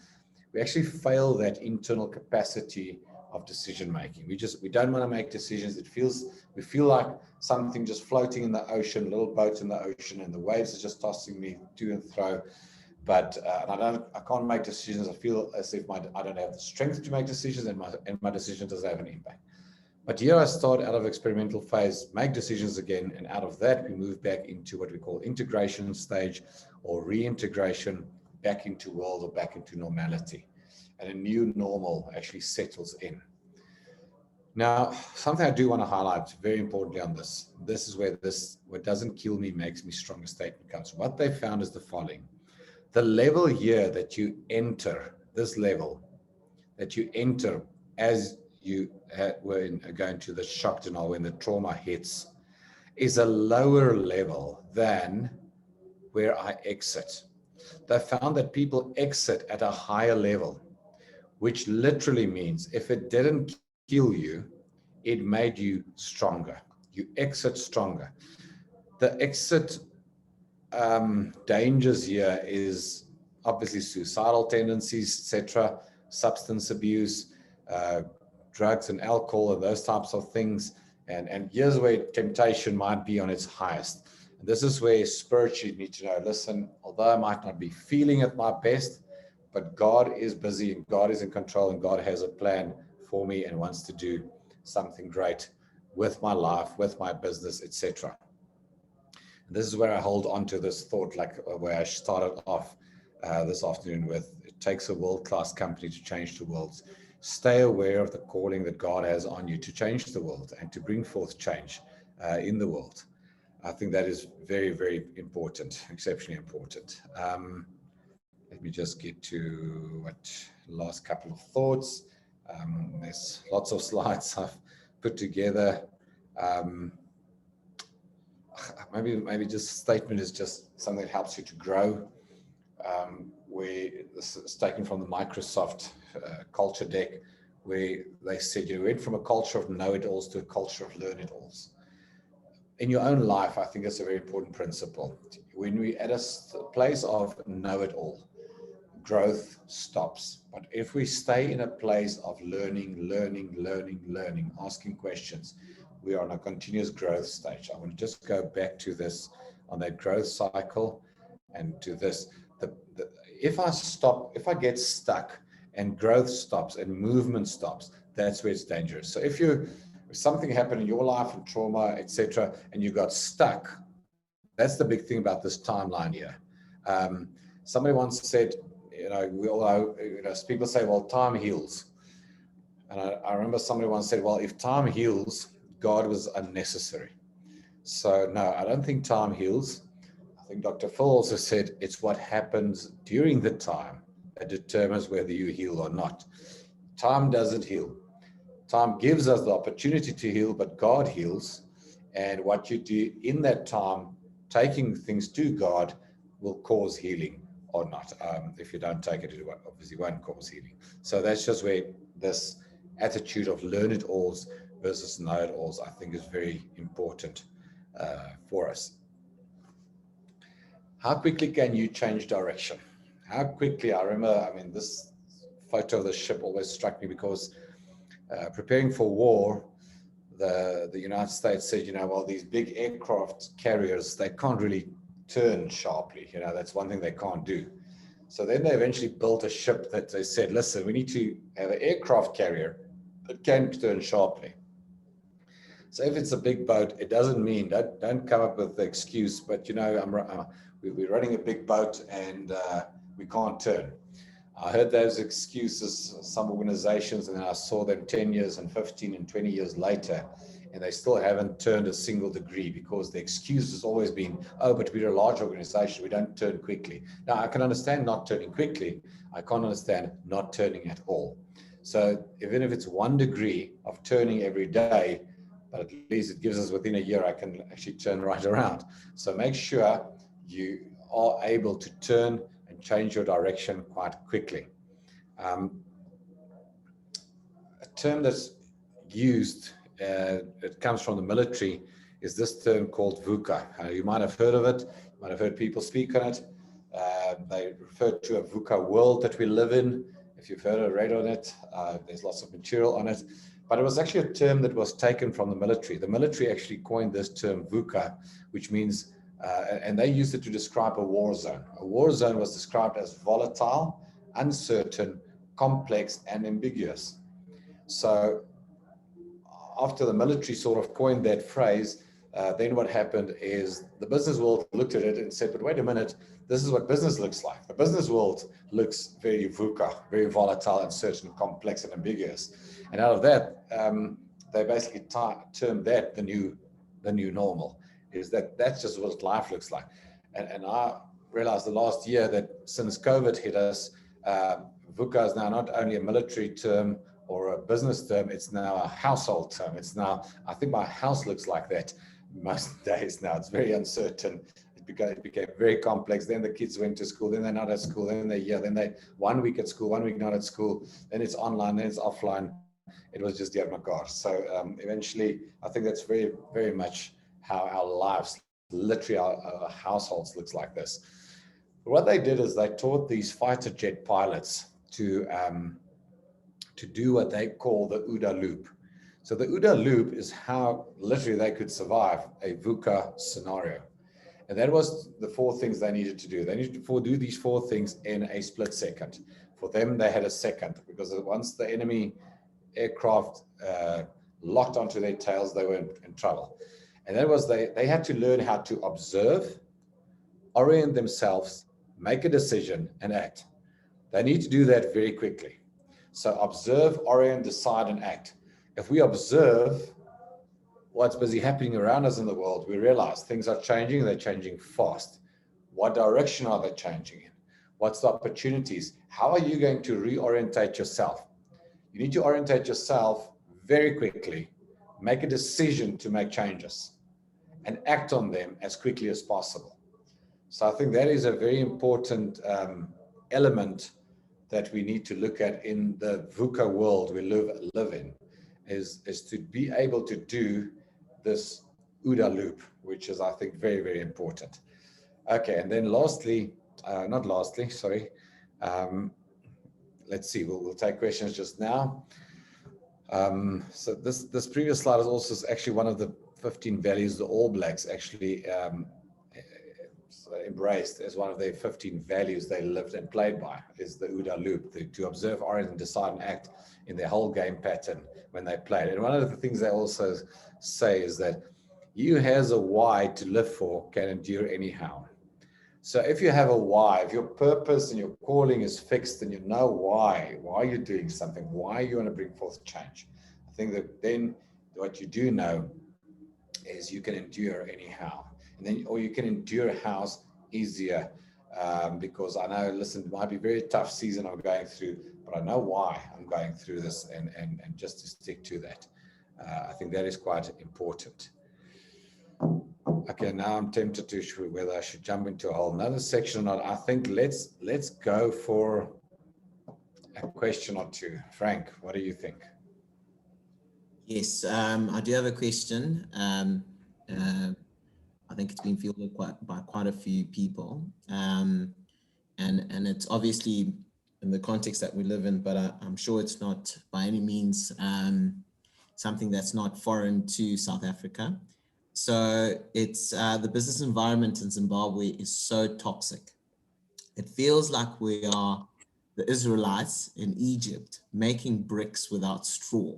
we actually fail that internal capacity of decision making. We don't want to make decisions. We feel like something just floating in the ocean, a little boat in the ocean, and the waves are just tossing me to and fro. But I can't make decisions. I feel as if I don't have the strength to make decisions, and my decision doesn't have an impact. But here I start out of experimental phase, make decisions again, and out of that we move back into what we call integration stage or reintegration, back into world or back into normality. And a new normal actually settles in. Now, something I do want to highlight very importantly on this. This is where what doesn't kill me makes me stronger statement comes. What they found is the following. The level here that you enter, this level that you enter as you were going to the shock denial when the trauma hits, is a lower level than where I exit. They found that people exit at a higher level, which literally means if it didn't kill you, it made you stronger. You exit stronger. The exit dangers here is obviously suicidal tendencies, etc., substance abuse, drugs and alcohol, and those types of things. And here's where temptation might be on its highest. And this is where spiritually you need to know, listen, although I might not be feeling at my best, but God is busy and God is in control and God has a plan for me and wants to do something great with my life, with my business, etc. This is where I hold on to this thought, like where I started off this afternoon with, it takes a world-class company to change the world. Stay aware of the calling that God has on you to change the world and to bring forth change in the world. I think that is very, very important, exceptionally important. Let me just get to what last couple of thoughts. There's lots of slides I've put together. Maybe just statement is just something that helps you to grow. Where this is taken from the Microsoft culture deck, where they said you went from a culture of know-it-alls to a culture of learn-it-alls. In your own life, I think it's a very important principle. When we're at a place of know-it-all, growth stops. But if we stay in a place of learning, asking questions, we are on a continuous growth stage. I want to just go back to this on that growth cycle and to this. If I get stuck and growth stops and movement stops, that's where it's dangerous. So if something happened in your life and trauma, etc., and you got stuck, that's the big thing about this timeline here. Somebody once said, we all people say, well, time heals. And I remember somebody once said, well, if time heals, God was unnecessary. So no, I don't think time heals. I think Dr. Phil also said it's what happens during the time that determines whether you heal or not. Time doesn't heal. Time gives us the opportunity to heal, but God heals. And what you do in that time, taking things to God, will cause healing or not. If you don't take it, it obviously won't cause healing. So that's just where this attitude of learn-it-alls versus know-it-alls, I think, is very important for us. How quickly can you change direction? How quickly? I remember, this photo of the ship always struck me because preparing for war, the United States said, well, these big aircraft carriers, they can't really turn sharply. That's one thing they can't do. So then they eventually built a ship that they said, listen, we need to have an aircraft carrier that can turn sharply. So if it's a big boat, it doesn't mean, don't come up with the excuse, but we're running a big boat and we can't turn. I heard those excuses, some organizations, and then I saw them 10 years and 15 and 20 years later, and they still haven't turned a single degree because the excuse has always been, but we're a large organization, we don't turn quickly. Now, I can understand not turning quickly. I can't understand not turning at all. So even if it's 1 degree of turning every day, but at least it gives us within a year, I can actually turn right around. So make sure you are able to turn and change your direction quite quickly. A term that's used, it comes from the military, is this term called Vuca. You might have heard of it, you might have heard people speak on it. They refer to a Vuca world that we live in. If you've heard or read on it, there's lots of material on it. But it was actually a term that was taken from the military. The military actually coined this term Vuca, which means, and they used it to describe a war zone. A war zone was described as volatile, uncertain, complex, and ambiguous. So after the military sort of coined that phrase, then what happened is the business world looked at it and said, but wait a minute, this is what business looks like. The business world looks very VUCA, very volatile, uncertain, complex, and ambiguous. And out of that, they basically termed that the new normal, is that's just what life looks like. And I realized the last year that since COVID hit us, Vuca is now not only a military term or a business term, it's now a household term. It's now, I think my house looks like that most days now. It's very uncertain. It became very complex. Then the kids went to school, then they're not at school, then they're here, then they 1 week at school, 1 week not at school, then it's online, then it's offline. It was just Agora. So eventually, I think that's very, very much how our lives, literally our households looks like this. What they did is they taught these fighter jet pilots to do what they call the Uda Loop. So the Uda Loop is how literally they could survive a Vuca scenario. And that was the 4 things they needed to do. They needed to do these 4 things in a split second. For them, they had a second, because once the enemy aircraft locked onto their tails, they were in trouble. And that was they had to learn how to observe, orient themselves, make a decision, and act. They need to do that very quickly. So observe, orient, decide, and act. If we observe what's busy happening around us in the world, we realize things are changing, they're changing fast. What direction are they changing in? What's the opportunities? How are you going to reorientate yourself? You need to orientate yourself very quickly, make a decision to make changes, and act on them as quickly as possible. So I think that is a very important element that we need to look at in the Vuca world we live in, is to be able to do this Uda Loop, which is, I think, very, very important. Okay, and then lastly, let's see, we'll take questions just now. So this previous slide is also actually one of the 15 values the All Blacks actually embraced as one of their 15 values they lived and played by, is the Uda Loop, to observe, orient, and decide and act in their whole game pattern when they played. And one of the things they also say is that you has a why to live for can endure anyhow. So if you have a why, if your purpose and your calling is fixed and you know why you're doing something, why you want to bring forth change, I think that then what you do know is you can endure anyhow. And then, or you can endure a house easier, because I know, listen, it might be a very tough season I'm going through, but I know why I'm going through this, and just to stick to that. I think that is quite important. Okay, now I'm tempted to whether I should jump into a whole another section or not. I think let's go for a question or two. Frank, what do you think? Yes, I do have a question. I think it's been fielded by quite a few people, and it's obviously in the context that we live in, but I'm sure it's not by any means something that's not foreign to South Africa. So it's the business environment in Zimbabwe is so toxic. It feels like we are the Israelites in Egypt making bricks without straw.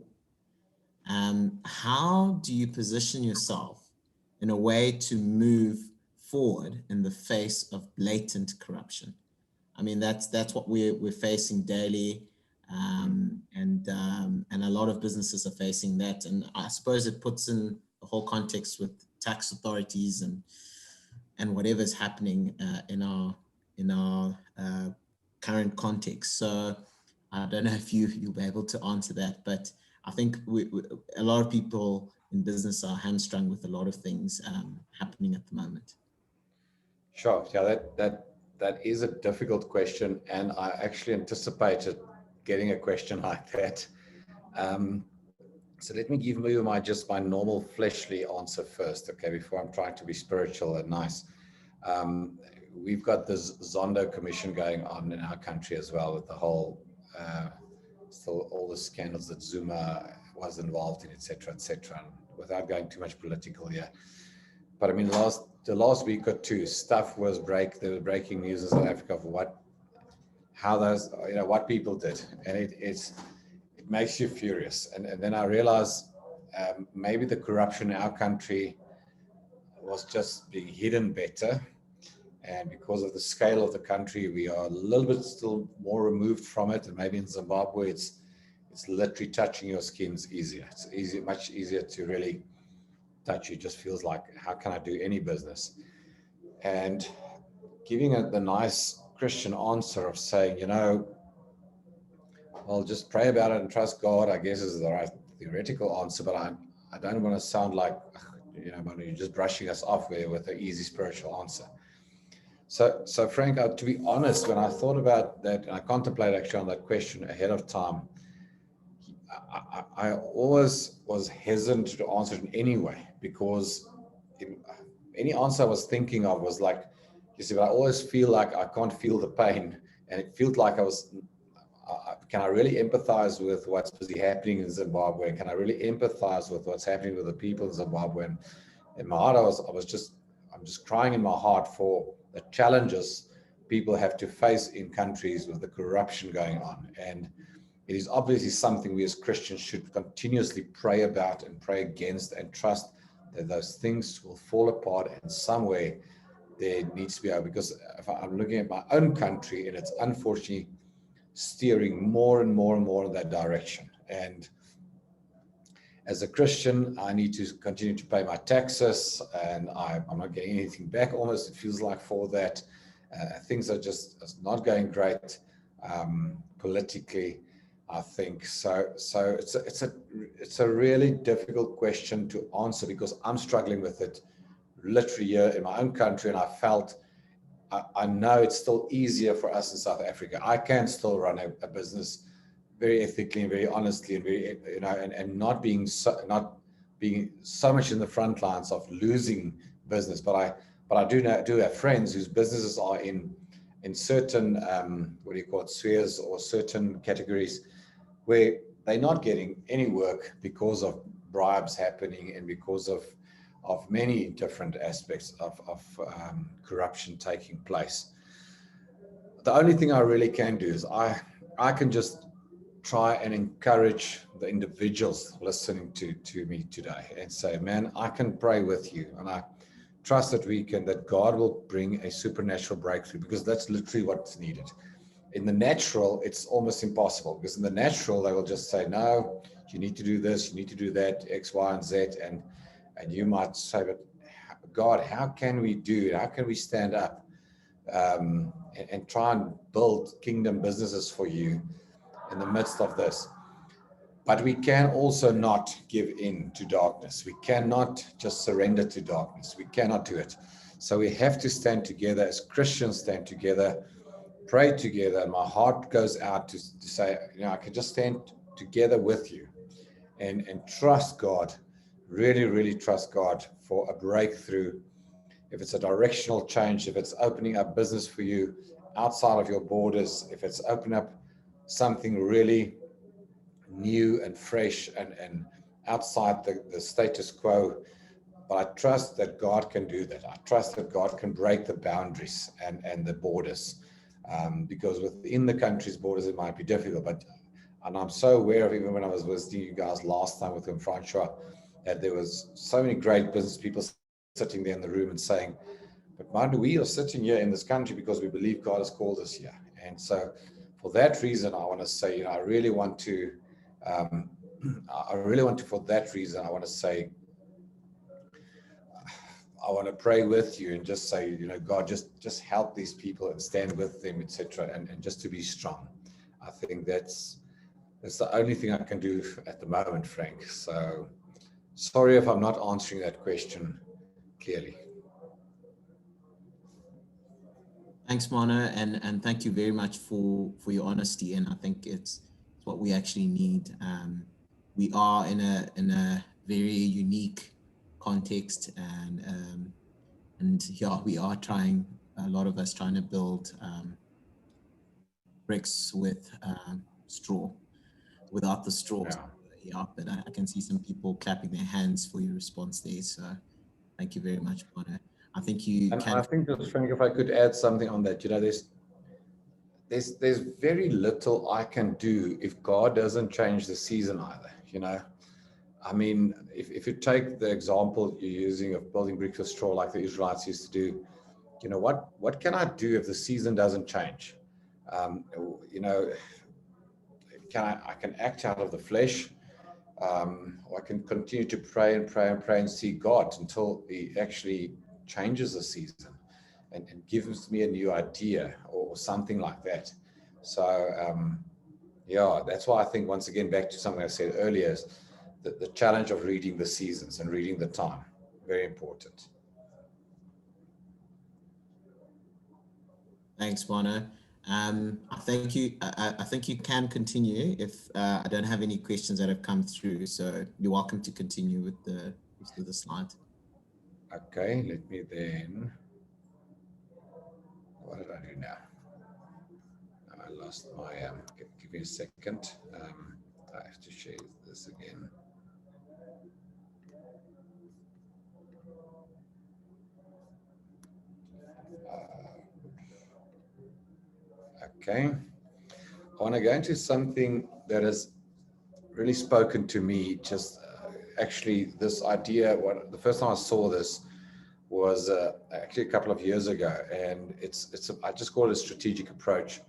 How do you position yourself in a way to move forward in the face of blatant corruption? I mean, that's what we're facing daily, and a lot of businesses are facing that. And I suppose it puts in the whole context with tax authorities and whatever's happening in our current context. So I don't know if you'll be able to answer that, but I think a lot of people in business are hamstrung with a lot of things happening at the moment. Sure. Yeah, that is a difficult question, and I actually anticipated getting a question like that. So let me give you my normal fleshly answer first, okay, before I'm trying to be spiritual and nice. We've got this Zondo commission going on in our country as well, with the whole still all the scandals that Zuma was involved in, etc., without going too much political here. But I mean, the last week or two, stuff was there was breaking news in South Africa for what people did, and it makes you furious. And then I realized maybe the corruption in our country was just being hidden better, and because of the scale of the country, we are a little bit still more removed from it. And maybe in Zimbabwe, it's it's literally touching your skin's easier. It's easy, much easier to really touch you. It just feels like, how can I do any business? And giving it the nice Christian answer of saying, well, just pray about it and trust God, I guess is the right theoretical answer, but I don't want to sound like, you're just brushing us off with an easy spiritual answer. So Frank, to be honest, when I thought about that, and I contemplated actually on that question ahead of time, I always was hesitant to answer it in any way, because any answer I was thinking of was like, you see, but I always feel like I can't feel the pain, and it felt like can I really empathize with what's busy happening in Zimbabwe? Can I really empathize with what's happening with the people in Zimbabwe? And in my heart, I'm just crying in my heart for the challenges people have to face in countries with the corruption going on. And it is obviously something we as Christians should continuously pray about and pray against, and trust that those things will fall apart in some way. There needs to be, because if I'm looking at my own country, and it's unfortunately steering more and more and more in that direction. And as a Christian, I need to continue to pay my taxes, and I'm not getting anything back almost, it feels like, for that. Things are just not going great politically, I think. So it's a really difficult question to answer, because I'm struggling with it literally here in my own country, and I know it's still easier for us in South Africa. I can still run a business very ethically and very honestly, and very, and not being so much in the front lines of losing business. But I do have friends whose businesses are in certain spheres or certain categories where they're not getting any work because of bribes happening, and because of many different aspects of corruption taking place. The only thing I really can do is I can just try and encourage the individuals listening to me today, and say, man, I can pray with you, and I trust that God will bring a supernatural breakthrough, because that's literally what's needed. In the natural, it's almost impossible, because in the natural, they will just say, no, you need to do this, you need to do that, X, Y, and Z, and you might say, but God, how can we do it? How can we stand up and try and build kingdom businesses for you in the midst of this? But we can also not give in to darkness. We cannot just surrender to darkness. We cannot do it. So we have to stand together as Christians, stand together, pray together. And my heart goes out to say, I can just stand together with you and trust God, really, really trust God for a breakthrough. If it's a directional change, if it's opening up business for you outside of your borders, if it's opening up something really new and fresh and outside the status quo. But I trust that God can do that. I trust that God can break the boundaries and the borders, because within the country's borders, it might be difficult. And I'm so aware of, even when I was visiting you guys last time with Francois, that there was so many great business people sitting there in the room and saying, but mind, we are sitting here in this country because we believe God has called us here. And so for that reason, I want to say, I really want to, for that reason, I want to say, I want to pray with you and just say, God, just help these people and stand with them, etc., and just to be strong. I think that's the only thing I can do at the moment, Frank. So sorry if I'm not answering that question clearly. Thanks, Mona, and thank you very much for your honesty. And I think it's what we actually need. We are in a very unique context, and yeah, we are trying, a lot of us trying to build bricks with straw, without the straws. Yeah, but I can see some people clapping their hands for your response there. So thank you very much, Mona. I think you and can. I think, Frank, if I could add something on that, there's very little I can do if God doesn't change the season either. I mean, if you take the example you're using of building bricks with straw like the Israelites used to do, what can I do if the season doesn't change? I can act out of the flesh, or I can continue to pray and pray and pray and see God until He actually changes the season and gives me a new idea or something like that. So, yeah, that's why I think, once again, back to something I said earlier, is that the challenge of reading the seasons and reading the time, very important. Thanks, Bono. I think you can continue if I don't have any questions that have come through. So you're welcome to continue with the rest of the slide. Okay, let me then. What did I do now? I lost my. Give me a second. I have to share this again. Okay. I want to go into something that has really spoken to me. Just actually, this idea. The first time I saw this was actually a couple of years ago, and I just call it a strategic approach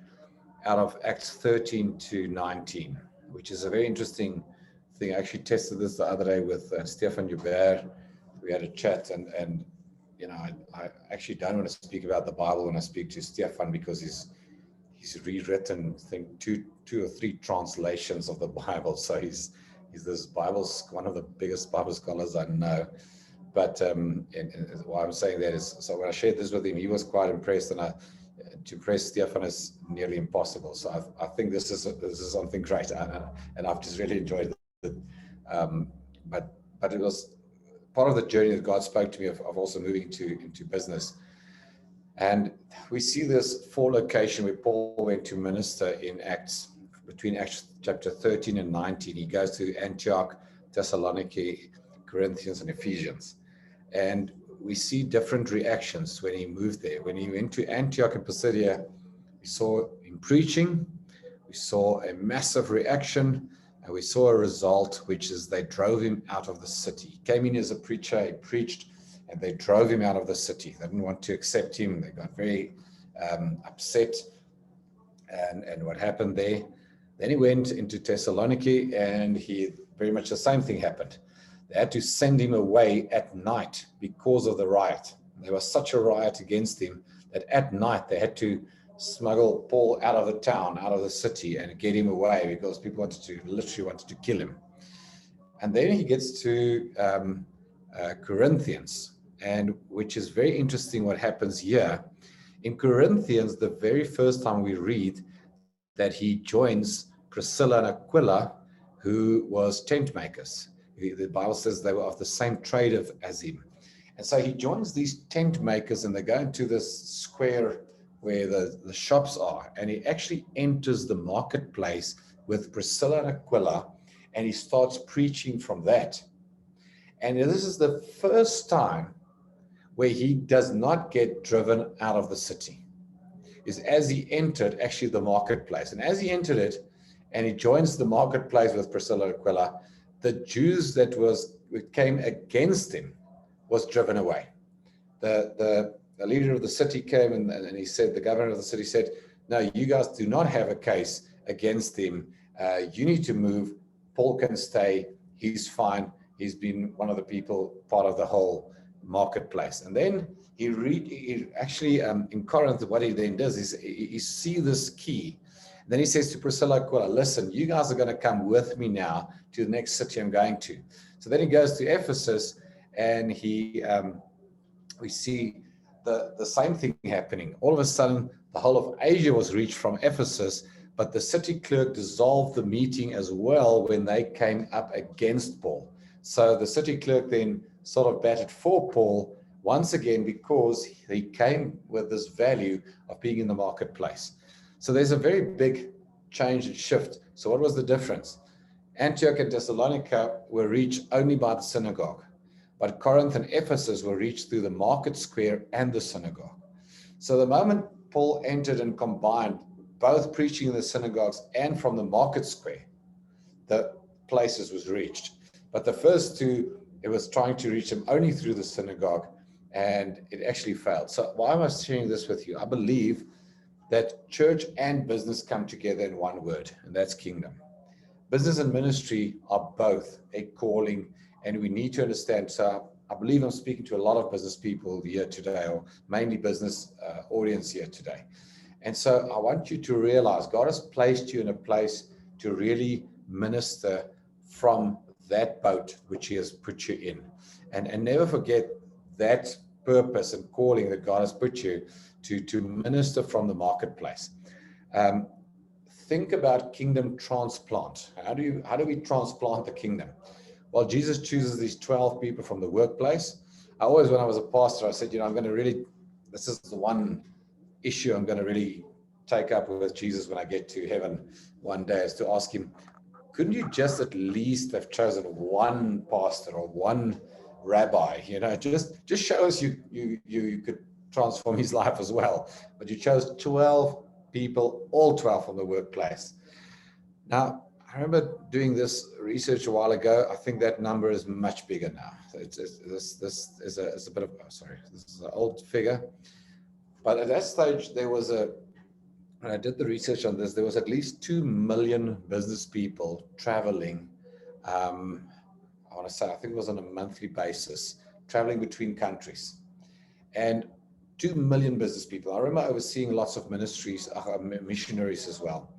out of Acts 13 to 19, which is a very interesting thing. I actually tested this the other day with Stefan Hubert. We had a chat, and you know, I actually don't want to speak about the Bible when I speak to Stefan, because he's rewritten, I think, two or three translations of the Bible. So he's one of the biggest Bible scholars I know. But and why I'm saying that is, so when I shared this with him, he was quite impressed, and to impress Stefan is nearly impossible. So I think this is something great, and I've just really enjoyed it. But it was part of the journey that God spoke to me of also moving into business. And we see this 4 location where Paul went to minister in Acts, between Acts chapter 13 and 19. He goes to Antioch, Thessaloniki, Corinthians, and Ephesians. And we see different reactions when he moved there. When he went to Antioch and Pisidia, we saw him preaching, we saw a massive reaction, and we saw a result, which is they drove him out of the city. He came in as a preacher, he preached, and they drove him out of the city. They didn't want to accept him. They got very upset. And what happened there? Then he went into Thessaloniki, and very much the same thing happened. They had to send him away at night because of the riot. There was such a riot against him that at night they had to smuggle Paul out of the town, out of the city, and get him away, because people literally wanted to kill him. And then he gets to Corinthians, and which is very interesting what happens here. In Corinthians, the very first time we read that he joins Priscilla and Aquila, who was tent makers. The Bible says they were of the same trade as him. And so he joins these tent makers, and they go into this square where the shops are. And he actually enters the marketplace with Priscilla and Aquila, and he starts preaching from that. And this is the first time where he does not get driven out of the city. Is as he entered actually the marketplace. And as he entered it, and he joins the marketplace with Priscilla and Aquila, the Jews that came against him was driven away. The leader of the city came, and he said, the governor of the city said, no, you guys do not have a case against him. You need to move. Paul can stay. He's fine. He's been one of the people, part of the whole marketplace. And then he actually, in Corinth, what he then does is he see this key. Then he says to Priscilla, Aquila, listen, you guys are going to come with me now to the next city I'm going to. So then he goes to Ephesus, and we see the same thing happening. All of a sudden, the whole of Asia was reached from Ephesus, but the city clerk dissolved the meeting as well when they came up against Paul. So the city clerk then sort of batted for Paul once again, because he came with this value of being in the marketplace. So there's a very big change and shift. So what was the difference? Antioch and Thessalonica were reached only by the synagogue, but Corinth and Ephesus were reached through the market square and the synagogue. So the moment Paul entered and combined both preaching in the synagogues and from the market square, the places was reached. But the first two, it was trying to reach them only through the synagogue, and it actually failed. So why am I sharing this with you? I believe that church and business come together in one word, and that's kingdom. business and ministry are both a calling, and we need to understand. So I believe I'm speaking to a lot of business people here today, or mainly business audience here today. And so I want you to realize God has placed you in a place to really minister from that boat which he has put you in. And never forget that purpose and calling that God has put you to minister from the marketplace. Think about kingdom transplant. How do we transplant the kingdom? Well, Jesus chooses these 12 people from the workplace. I always, when I was a pastor, I said, I'm going to really, this is the one issue I'm going to really take up with Jesus when I get to heaven one day, is to ask him, couldn't you just at least have chosen one pastor or one rabbi? Just show us you could transform his life as well. But you chose 12 people, all 12 from the workplace. Now, I remember doing this research a while ago. I think that number is much bigger now. This is a bit of, this is an old figure. But at that stage, when I did the research on this, there was at least 2 million business people traveling. I think it was on a monthly basis, traveling between countries. And 2 million business people. I remember overseeing lots of ministries, missionaries as well.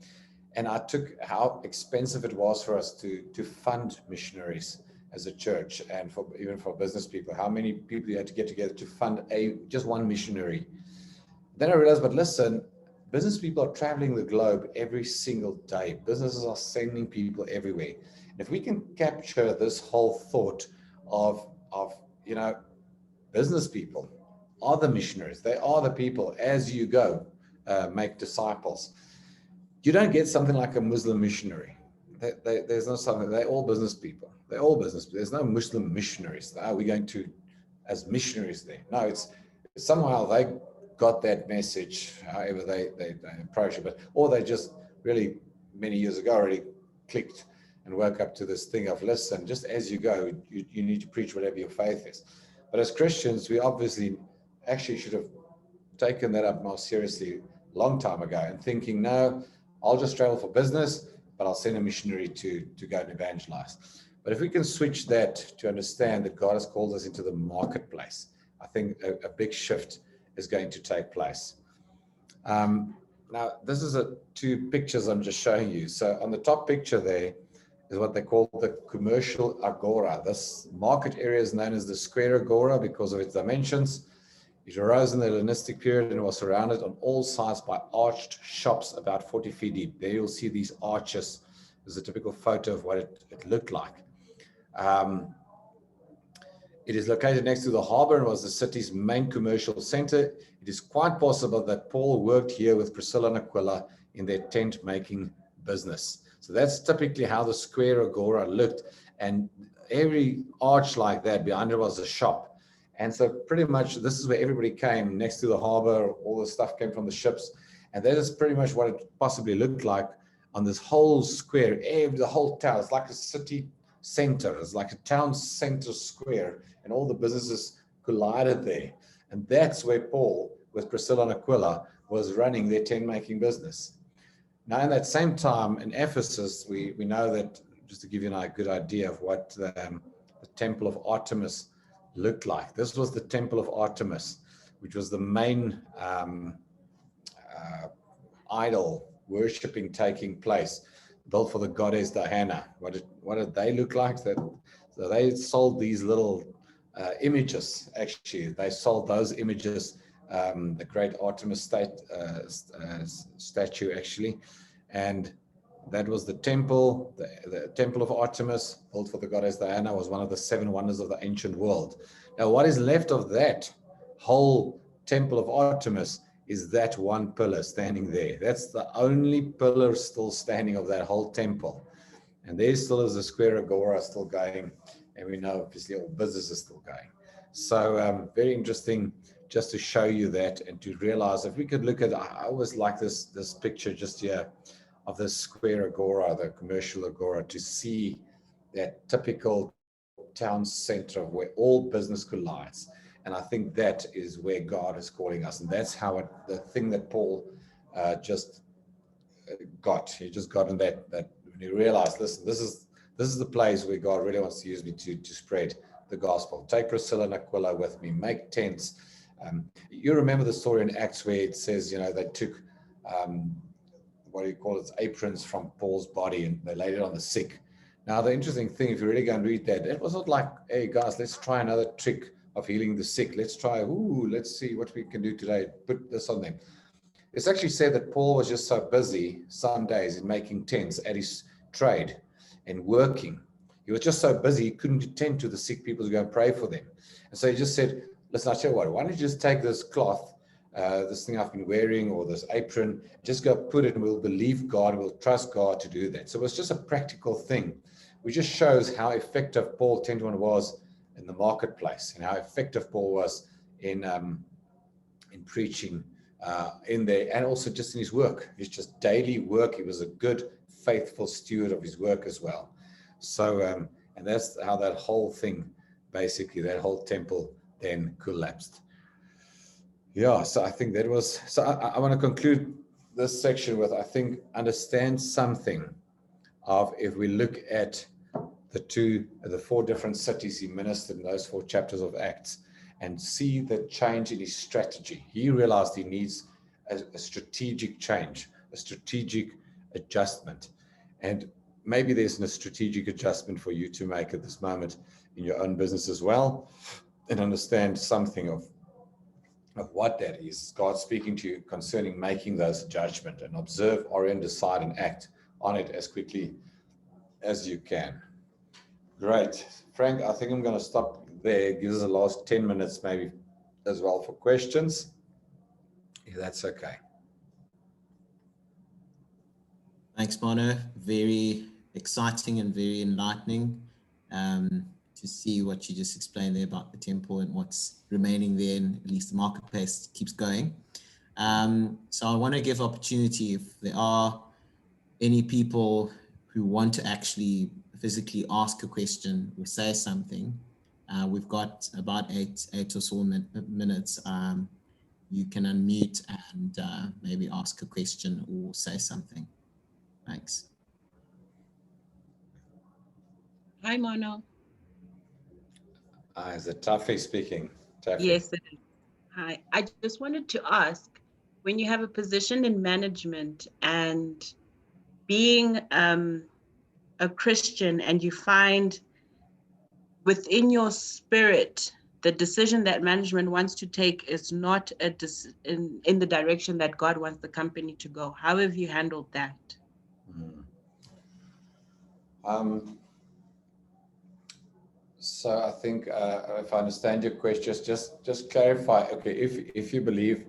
And I took how expensive it was for us to fund missionaries as a church, and even for business people, how many people you had to get together to fund just one missionary. Then I realized, but listen, business people are traveling the globe every single day. Businesses are sending people everywhere. And if we can capture this whole thought of business people are the missionaries, they are the people as you go, make disciples. You don't get something like a Muslim missionary. There's no something. They're all business people. They're all business people. There's no Muslim missionaries. Are we going to as missionaries there? No, it's somehow they got that message, however they approach it, or they just really many years ago already clicked and woke up to this thing of, listen, just as you go, you need to preach whatever your faith is. But as Christians, we obviously actually should have taken that up more seriously a long time ago, and thinking, no, I'll just travel for business, but I'll send a missionary to go and evangelize. But if we can switch that to understand that God has called us into the marketplace, I think a big shift is going to take place. Now, this is two pictures I'm just showing you. So on the top picture there is what they call the commercial Agora. This market area is known as the Square Agora because of its dimensions. It arose in the Hellenistic period and was surrounded on all sides by arched shops about 40 feet deep. There you'll see these arches. There's a typical photo of what it looked like. It is located next to the harbor and was the city's main commercial center. It is quite possible that Paul worked here with Priscilla and Aquila in their tent making business. So that's typically how the Square Agora looked. And every arch like that, behind it was a shop. And so pretty much this is where everybody came, next to the harbor. All the stuff came from the ships. And that is pretty much what it possibly looked like on this whole square, the whole town. It's like a city center. It's like a town center square, and all the businesses collided there. And that's where Paul, with Priscilla and Aquila, was running their tent-making business. Now, in that same time, in Ephesus, we know that, just to give you a good idea of what the Temple of Artemis looked like. This was the Temple of Artemis, which was the main idol worshipping taking place, built for the goddess Diana. What did they look like? So they sold these little images. Actually, they sold those images, the great Artemis statue, actually, and that was the temple. The Temple of Artemis, built for the goddess Diana, was one of the 7 wonders of the ancient world. Now, what is left of that whole Temple of Artemis is that one pillar standing there. That's the only pillar still standing of that whole temple. And there still is the Square Agora still going. And we know, obviously, all business is still going. So very interesting just to show you that and to realize if we could look at, I always like this picture just here of the Square Agora, the commercial Agora, to see that typical town center of where all business collides. And I think that is where God is calling us. And that's how the thing that Paul just got. He just got in that And he realized, listen, this is the place where God really wants to use me to spread the gospel. Take Priscilla and Aquila with me, make tents. You remember the story in Acts where it says, they took, what do you call it, aprons from Paul's body and they laid it on the sick. Now, the interesting thing, if you really go and read that, it was not like, hey, guys, let's try another trick of healing the sick. Let's see what we can do today. Put this on them. It's actually said that Paul was just so busy some days in making tents at his trade and working. He was just so busy, he couldn't attend to the sick people to go and pray for them. And so he just said, listen, I'll tell you what, why don't you just take this cloth, this thing I've been wearing, or this apron, just go put it and we'll believe God, we'll trust God to do that. So it was just a practical thing, which just shows how effective Paul 10:1 was in the marketplace and how effective Paul was in preaching in there, and also just in his work. It's just daily work. He was a good, faithful steward of his work as well. So, and that's how that whole thing, basically, that whole temple then collapsed. Yeah, so I think that was, so I want to conclude this section with, I think, understand something of, if we look at the 4 different cities he ministered in those 4 chapters of Acts, and see the change in his strategy. He realized he needs a strategic change, a strategic adjustment. And maybe there's a strategic adjustment for you to make at this moment in your own business as well, and understand something of what that is. God speaking to you concerning making those judgments, and observe, orient, decide, and act on it as quickly as you can. Great. Frank, I think I'm going to stop there. Give us the last 10 minutes maybe as well for questions, if that's okay. Thanks, Mono. Very exciting and very enlightening to see what you just explained there about the temple and what's remaining there, and at least the marketplace keeps going. So I want to give opportunity, if there are any people who want to actually physically ask a question or say something. We've got about eight or so minutes. You can unmute and maybe ask a question or say something. Thanks. Hi, Mono. Is it Taffy speaking? Taffy. Yes, it is. Hi. I just wanted to ask, when you have a position in management and being a Christian, and you find within your spirit the decision that management wants to take is not in the direction that God wants the company to go, how have you handled that? So I think if I understand your question, just clarify. Okay, if you believe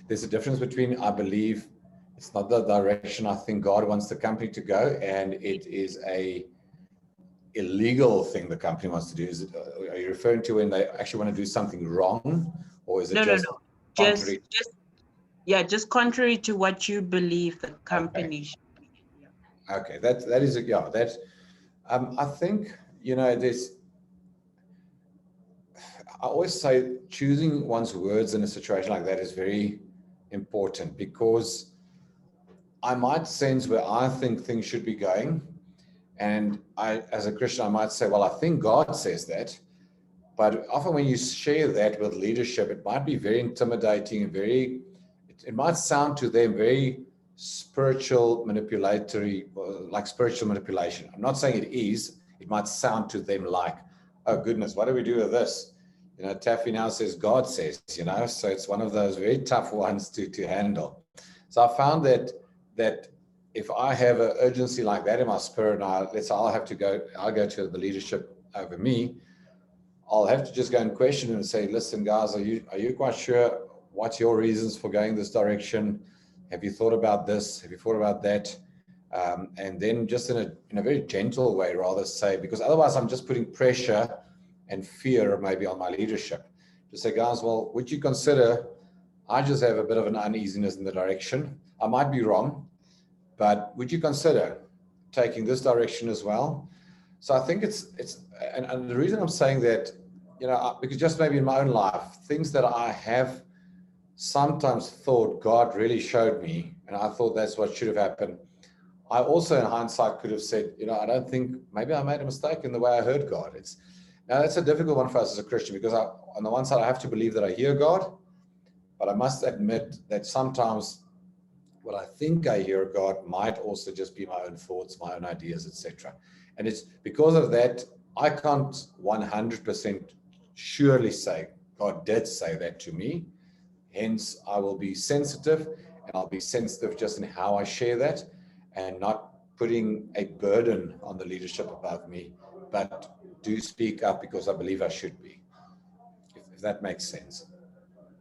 there's a difference between, I believe it's not the direction I think God wants the company to go, and it is a illegal thing the company wants to do. Are you referring to when they actually want to do something wrong, or is it No. contrary? Just contrary to what you believe the company should be. Yeah. Okay, that is I think, there's, I always say choosing one's words in a situation like that is very important, because I might sense where I think things should be going. And I, as a Christian, I might say, well, I think God says that. But often when you share that with leadership, it might be very intimidating and it might sound to them very spiritual manipulatory, like spiritual manipulation. I'm not saying it is. It might sound to them like, oh goodness, what do we do with this? Taffy now says God says, so it's one of those very tough ones to handle. So I found that if I have an urgency like that in my spirit, and I'll go to the leadership over me, I'll have to just go and question and say, listen, guys, are you quite sure? What's your reasons for going this direction? Have you thought about this? Have you thought about that? And then just in a very gentle way, rather say, because otherwise I'm just putting pressure and fear maybe on my leadership. To say, guys, well, would you consider, I just have a bit of an uneasiness in the direction. I might be wrong, but would you consider taking this direction as well? So I think and the reason I'm saying that, because just maybe in my own life, things that I have sometimes thought God really showed me, and I thought that's what should have happened. I also in hindsight could have said, I don't think, maybe I made a mistake in the way I heard God. Now that's a difficult one for us as a Christian, because on the one side, I have to believe that I hear God, but I must admit that sometimes what I think I hear God might also just be my own thoughts, my own ideas, etc. And it's because of that, I can't 100% surely say God did say that to me. Hence, I will be sensitive, and I'll be sensitive just in how I share that, and not putting a burden on the leadership above me, but do speak up because I believe I should be, if that makes sense.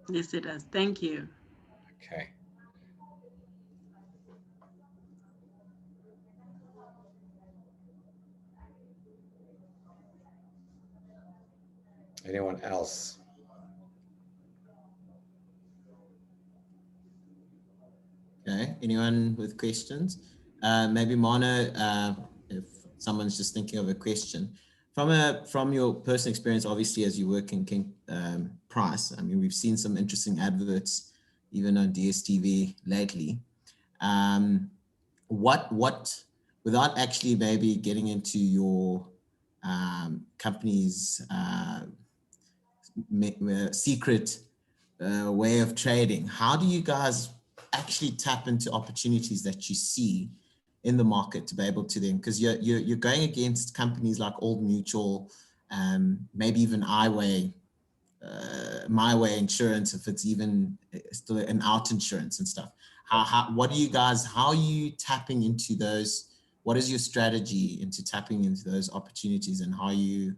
Yes, it does. Thank you. Okay. Anyone else? Okay, anyone with questions? Maybe Mano, if someone's just thinking of a question. From your personal experience, obviously, as you work in King Price, I mean, we've seen some interesting adverts, even on DSTV lately. What, without actually maybe getting into your company's secret way of trading, how do you guys actually tap into opportunities that you see in the market to be able to then, because you're going against companies like Old Mutual, maybe even iWay, My Way Insurance, if it's even still an out insurance and stuff. What do you guys, how are you tapping into those? What is your strategy into tapping into those opportunities, and how you,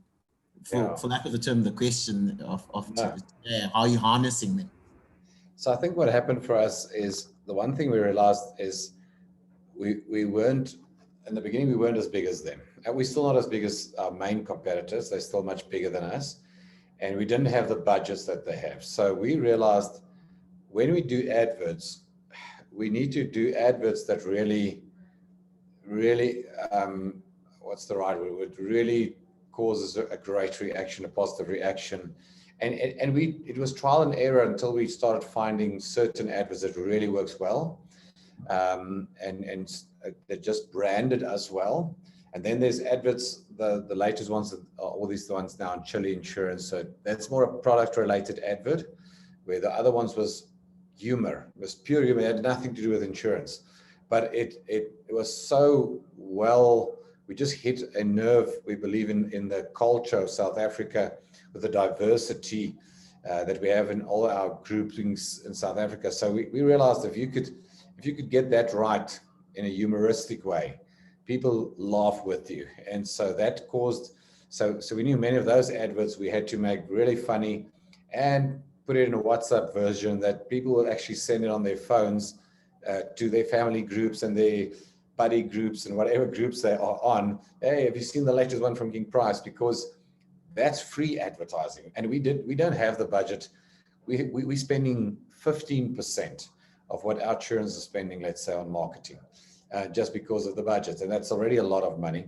for lack of a term, the question of how are you harnessing them? So I think what happened for us is, the one thing we realized is we weren't, in the beginning, we weren't as big as them. And we're still not as big as our main competitors. They're still much bigger than us. And we didn't have the budgets that they have. So we realized when we do adverts, we need to do adverts that really, what's the right word? It really causes a great reaction, a positive reaction. And it was trial and error until we started finding certain adverts that really works well, and that just branded us well. And then there's adverts, the latest ones, all these ones now in Chile Insurance. So that's more a product related advert, where the other ones was humor, it was pure humor. It had nothing to do with insurance, but it was so well. We just hit a nerve. We believe in the culture of South Africa, with the diversity that we have in all our groupings in South Africa. So we realized if you could get that right in a humoristic way, people laugh with you. And so that caused, so we knew many of those adverts we had to make really funny and put it in a WhatsApp version that people would actually send it on their phones to their family groups and their buddy groups and whatever groups they are on. Hey, have you seen the latest one from King Price? Because that's free advertising. And we don't have the budget. We're spending 15% of what our insurance is spending, let's say, on marketing, just because of the budget. And that's already a lot of money.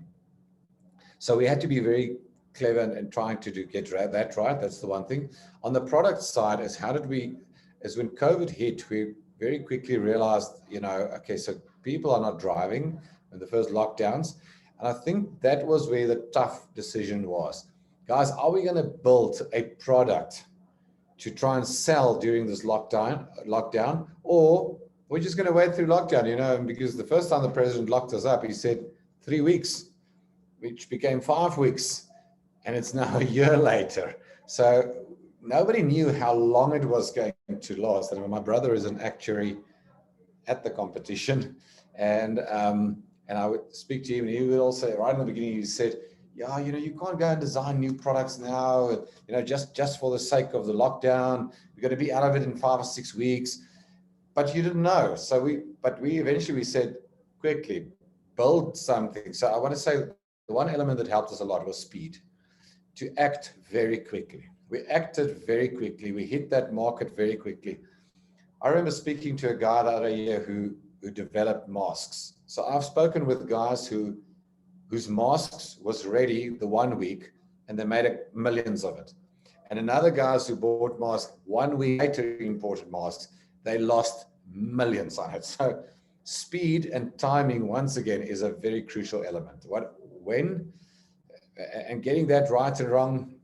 So we had to be very clever and trying to get that right. That's the one thing. On the product side is when COVID hit, we very quickly realized, okay, so people are not driving in the first lockdowns. And I think that was where the tough decision was. Guys, are we going to build a product to try and sell during this lockdown, or we're just going to wait through lockdown, because the first time the president locked us up, he said 3 weeks, which became 5 weeks, and it's now a year later. So nobody knew how long it was going to last. And my brother is an actuary at the competition, and I would speak to him, and he would also, right in the beginning, he said, yeah, you can't go and design new products now, just for the sake of the lockdown. We're going to be out of it in 5 or 6 weeks. But you didn't know. So we eventually said, quickly, build something. So I want to say the one element that helped us a lot was speed, to act very quickly. We acted very quickly. We hit that market very quickly. I remember speaking to a guy the other year who developed masks. So I've spoken with guys whose masks was ready the 1 week, and they made millions of it. And another guys who bought masks 1 week later, imported masks, they lost millions on it. So speed and timing, once again, is a very crucial element. And getting that right and wrong,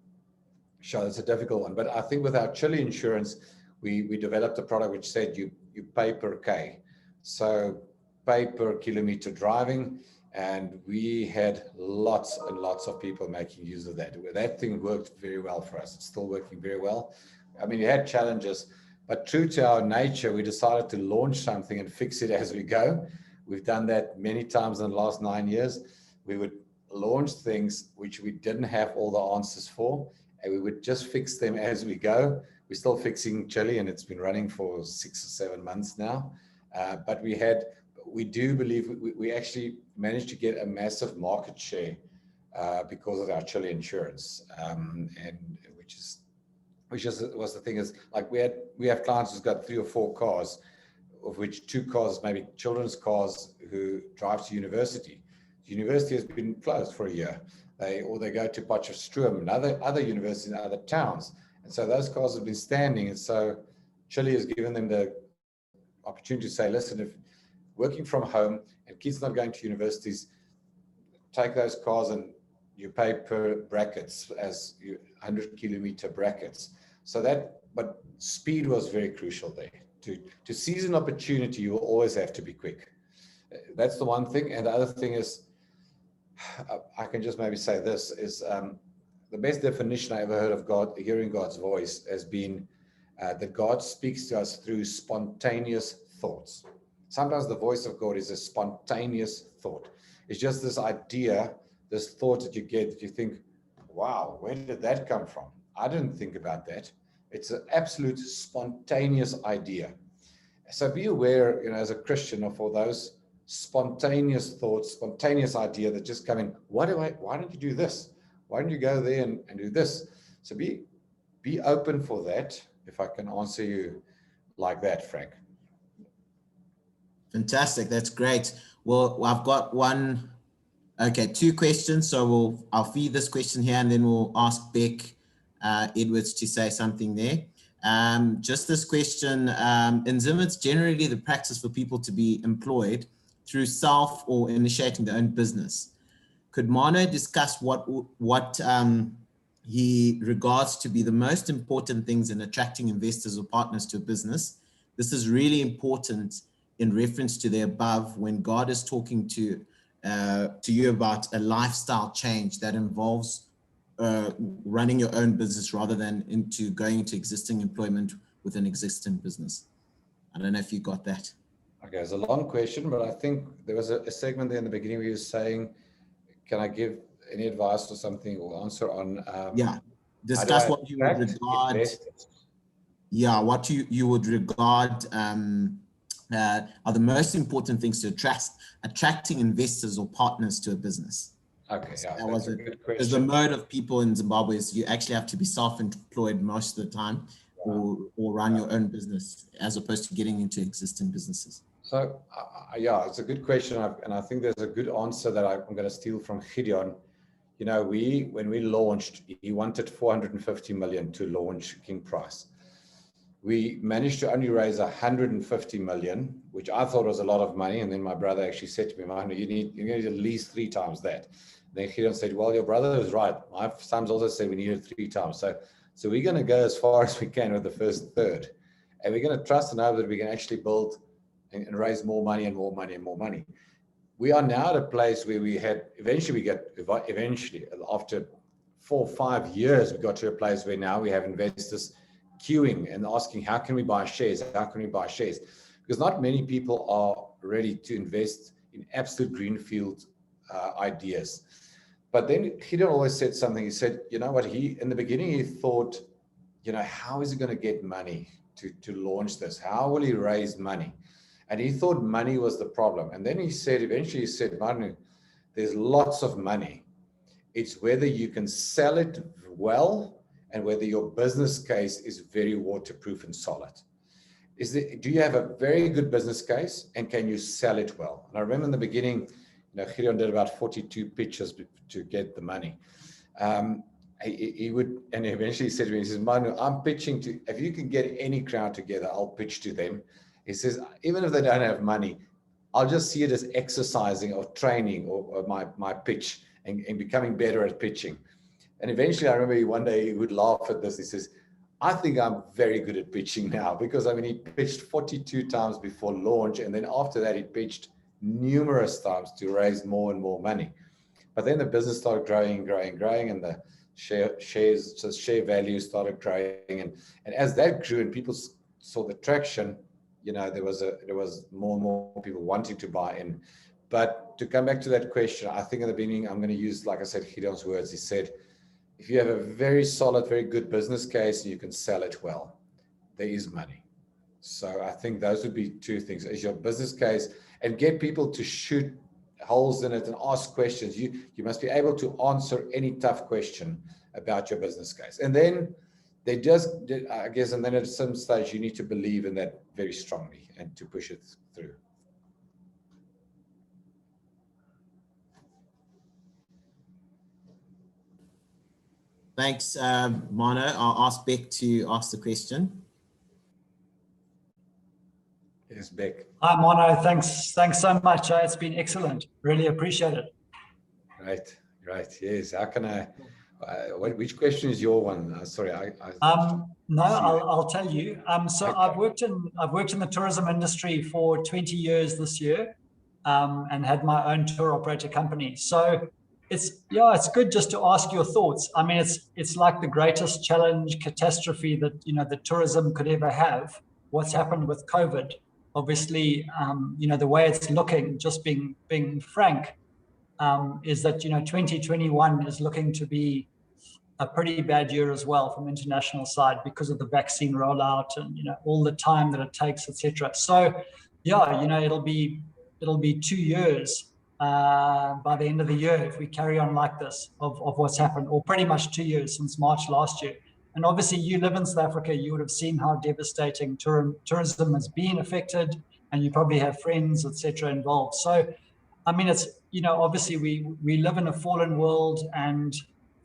sure, it's a difficult one. But I think with our Chile insurance, we developed a product which said you pay per K. So pay per kilometer driving. And we had lots and lots of people making use of that. That thing worked very well for us. It's still working very well. I mean, we had challenges, but true to our nature, we decided to launch something and fix it as we go. We've done that many times in the last 9 years. We would launch things which we didn't have all the answers for, and we would just fix them as we go. We're still fixing Chile, and it's been running for 6 or 7 months now. But we do believe we actually managed to get a massive market share because of our Chile insurance, and which was the thing is, like we have clients who've got 3 or 4 cars, of which 2 cars maybe children's cars who drive to university. The university has been closed for a year. They go to Potchefstroom and other universities in other towns, and so those cars have been standing. And so Chile has given them the opportunity to say, listen, if working from home and kids not going to universities, take those cars and you pay per brackets as 100-kilometer brackets. So but speed was very crucial there. To seize an opportunity, you will always have to be quick. That's the one thing. And the other thing is, I can just maybe say this, is the best definition I ever heard of God, hearing God's voice, has been that God speaks to us through spontaneous thoughts. Sometimes the voice of God is a spontaneous thought. It's just this idea, this thought that you get, that you think, wow, where did that come from? I didn't think about that. It's an absolute spontaneous idea. So be aware, as a Christian, of all those spontaneous thoughts, spontaneous idea that just come in. Why don't you do this? Why don't you go there and do this? So be open for that, if I can answer you like that, Frank. Fantastic. That's great. Well, I've got 2 questions. So I'll feed this question here, and then we'll ask Beck Edwards to say something there. Just this question, in Zim, it's generally the practice for people to be employed through self or initiating their own business. Could Mano discuss what he regards to be the most important things in attracting investors or partners to a business? This is really important in reference to the above, when God is talking to you about a lifestyle change that involves running your own business rather than going into existing employment with an existing business. I don't know if you got that. Okay, it's a long question, but I think there was a segment there in the beginning where you were saying, can I give any advice or something or answer on? Discuss what you would regard. Investors? Yeah, what you would regard are the most important things to attracting investors or partners to a business. Okay, yeah, that was a good question. Because the mode of people in Zimbabwe is you actually have to be self-employed most of the time, or run your own business, as opposed to getting into existing businesses. So, it's a good question, and I think there's a good answer that I'm going to steal from Gideon. When we launched, he wanted 450 million to launch King Price. We managed to only raise 150 million, which I thought was a lot of money. And then my brother actually said to me, "Mano, you need at least 3 times that." Then Gideon said, "Well, your brother was right. My sons also said we needed 3 times. So we're going to go as far as we can with the first third. And we're going to trust and hope that we can actually build and raise more money and more money and more money." We are now at a place where eventually after 4 or 5 years, we got to a place where now we have investors queuing and asking, how can we buy shares? How can we buy shares? Because not many people are ready to invest in absolute greenfield ideas. But then Gideon always said something. He said, you know what, in the beginning, he thought, how is he going to get money to launch this? How will he raise money? And he thought money was the problem. And then eventually he said, Manu, there's lots of money. It's whether you can sell it well and whether your business case is very waterproof and solid. Do you have a very good business case, and can you sell it well? And I remember in the beginning, Gideon did about 42 pitches to get the money. He would, and eventually he said to me, he says, Manu, I'm pitching to, if you can get any crowd together, I'll pitch to them. He says, even if they don't have money, I'll just see it as exercising or training or my pitch and becoming better at pitching. And eventually I remember one day he would laugh at this. He says, I think I'm very good at pitching now, because I mean, he pitched 42 times before launch. And then after that, he pitched numerous times to raise more and more money. But then the business started growing, and the share value started growing. And as that grew and people saw the traction, you know, there was more and more people wanting to buy in. But to come back to that question, I think in the beginning, I'm going to use, like I said, Gideon's words. He said, if you have a very solid, very good business case and you can sell it well, there is money. So I think those would be two things: is your business case, and get people to shoot holes in it and ask questions. You must be able to answer any tough question about your business case. And then they just, I guess, and then at some stage you need to believe in that very strongly and to push it through. Thanks, Mono. I'll ask Beck to ask the question. Yes, Beck. Hi, Mono. Thanks so much. It's been excellent. Really appreciate it. Right. Yes. How can I? Which question is your one? Sorry, No, I'll tell you. So okay. I've worked in the tourism industry for 20 years this year, and had my own tour operator company. So it's good just to ask your thoughts. I mean, it's like the greatest challenge, catastrophe that, you know, the tourism could ever have. What's happened with COVID? Obviously, you know, the way it's looking, just being frank, is that, you know, 2021 is looking to be a pretty bad year as well from international side, because of the vaccine rollout and, you know, all the time that it takes, etc. So, yeah, you know, it'll be 2 years by the end of the year if we carry on like this of what's happened, or pretty much 2 years since March last year. And obviously you live in South Africa, you would have seen how devastating tourism has been affected, and you probably have friends, etc. involved. So, I mean, it's, you know, obviously we live in a fallen world and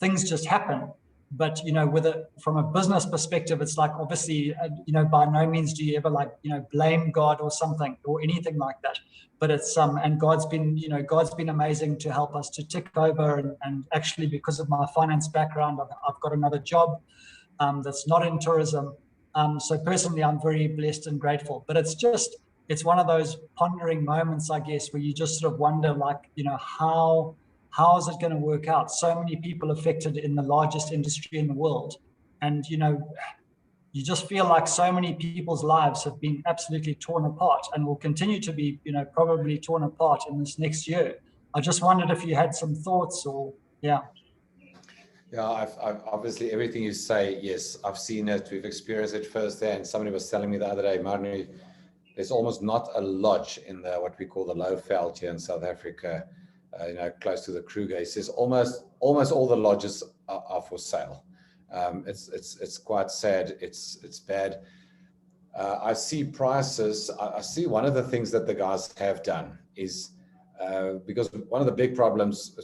things just happen. But, you know, from a business perspective, it's like, obviously, you know, by no means do you ever, like, you know, blame God or something or anything like that. But it's, and God's been amazing to help us to tick over. And actually, because of my finance background, I've got another job that's not in tourism. So personally, I'm very blessed and grateful. But it's one of those pondering moments, I guess, where you just sort of wonder, like, you know, how is it going to work out? So many people affected in the largest industry in the world. And, you know, you just feel like so many people's lives have been absolutely torn apart and will continue to be, you know, probably torn apart in this next year. I just wondered if you had some thoughts or, yeah. Yeah, I've obviously everything you say, yes, I've seen it. We've experienced it firsthand. Somebody was telling me the other day, Marnie, there's almost not a lodge in what we call the low veld here in South Africa, you know, close to the Kruger. He says almost all the lodges are for sale. It's quite sad. It's bad. I see prices. I see one of the things that the guys have done is because one of the big problems,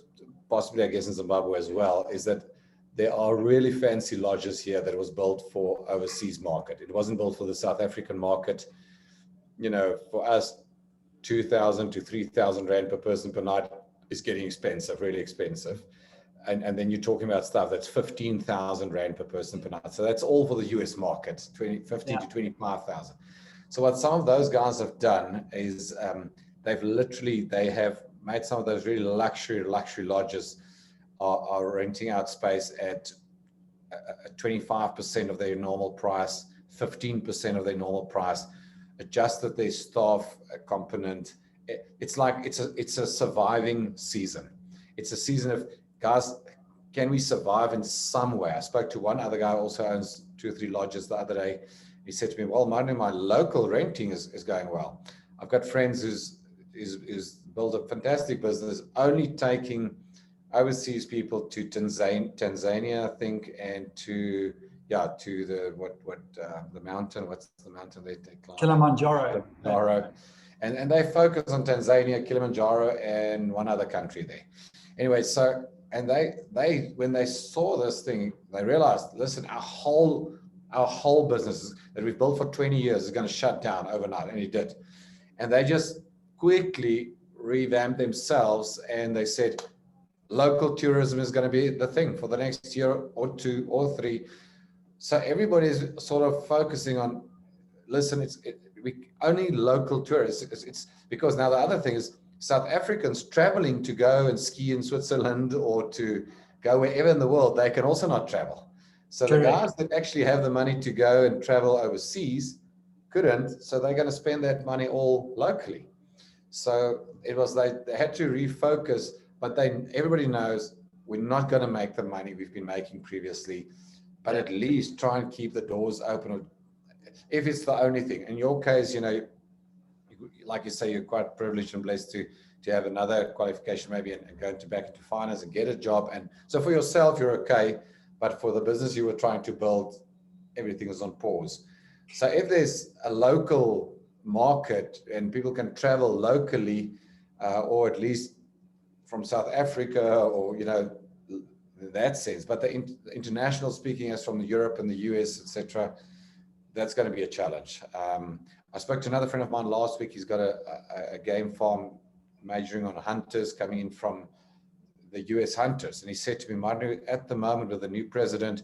possibly I guess in Zimbabwe as well, is that there are really fancy lodges here that was built for overseas market. It wasn't built for the South African market. You know, for us, 2,000 to 3,000 Rand per person per night is getting expensive, really expensive. And then you're talking about stuff that's 15,000 Rand per person per night. So that's all for the US market, 15 to 25,000. So what some of those guys have done is they have made some of those really luxury lodges are renting out space at 25% of their normal price, 15% of their normal price, adjusted their staff component. It's like it's a surviving season. It's a season of, guys, can we survive in some way? I spoke to one other guy who also owns 2 or 3 lodges the other day. He said to me, well, my local renting is going well. I've got friends who's built a fantastic business, only taking overseas people to Tanzania, I think, and to the the mountain. What's the mountain they take? Kilimanjaro. And they focus on Tanzania, Kilimanjaro, and one other country there. Anyway, so, and they when they saw this thing, they realized, listen, our whole business that we've built for 20 years is going to shut down overnight, and it did. And they just quickly revamped themselves, and they said local tourism is going to be the thing for the next year or 2 or 3. So everybody's sort of focusing on, listen, we only local tourists. It's because now the other thing is South Africans traveling to go and ski in Switzerland or to go wherever in the world, they can also not travel. So the guys that actually have the money to go and travel overseas couldn't, so they're going to spend that money all locally. So it was like they had to refocus, but everybody knows we're not going to make the money we've been making previously, but at least try and keep the doors open if it's the only thing. In your case, like you say, you're quite privileged and blessed to have another qualification maybe and go back into finance and get a job. And so for yourself, you're okay, but for the business you were trying to build, everything is on pause. So if there's a local market and people can travel locally, or at least from South Africa, or in that sense, but the international speaking as from Europe and the US, etc., that's going to be a challenge. I spoke to another friend of mine last week. He's got a game farm majoring on hunters coming in from the US hunters, and he said to me, Martin, at the moment with the new president,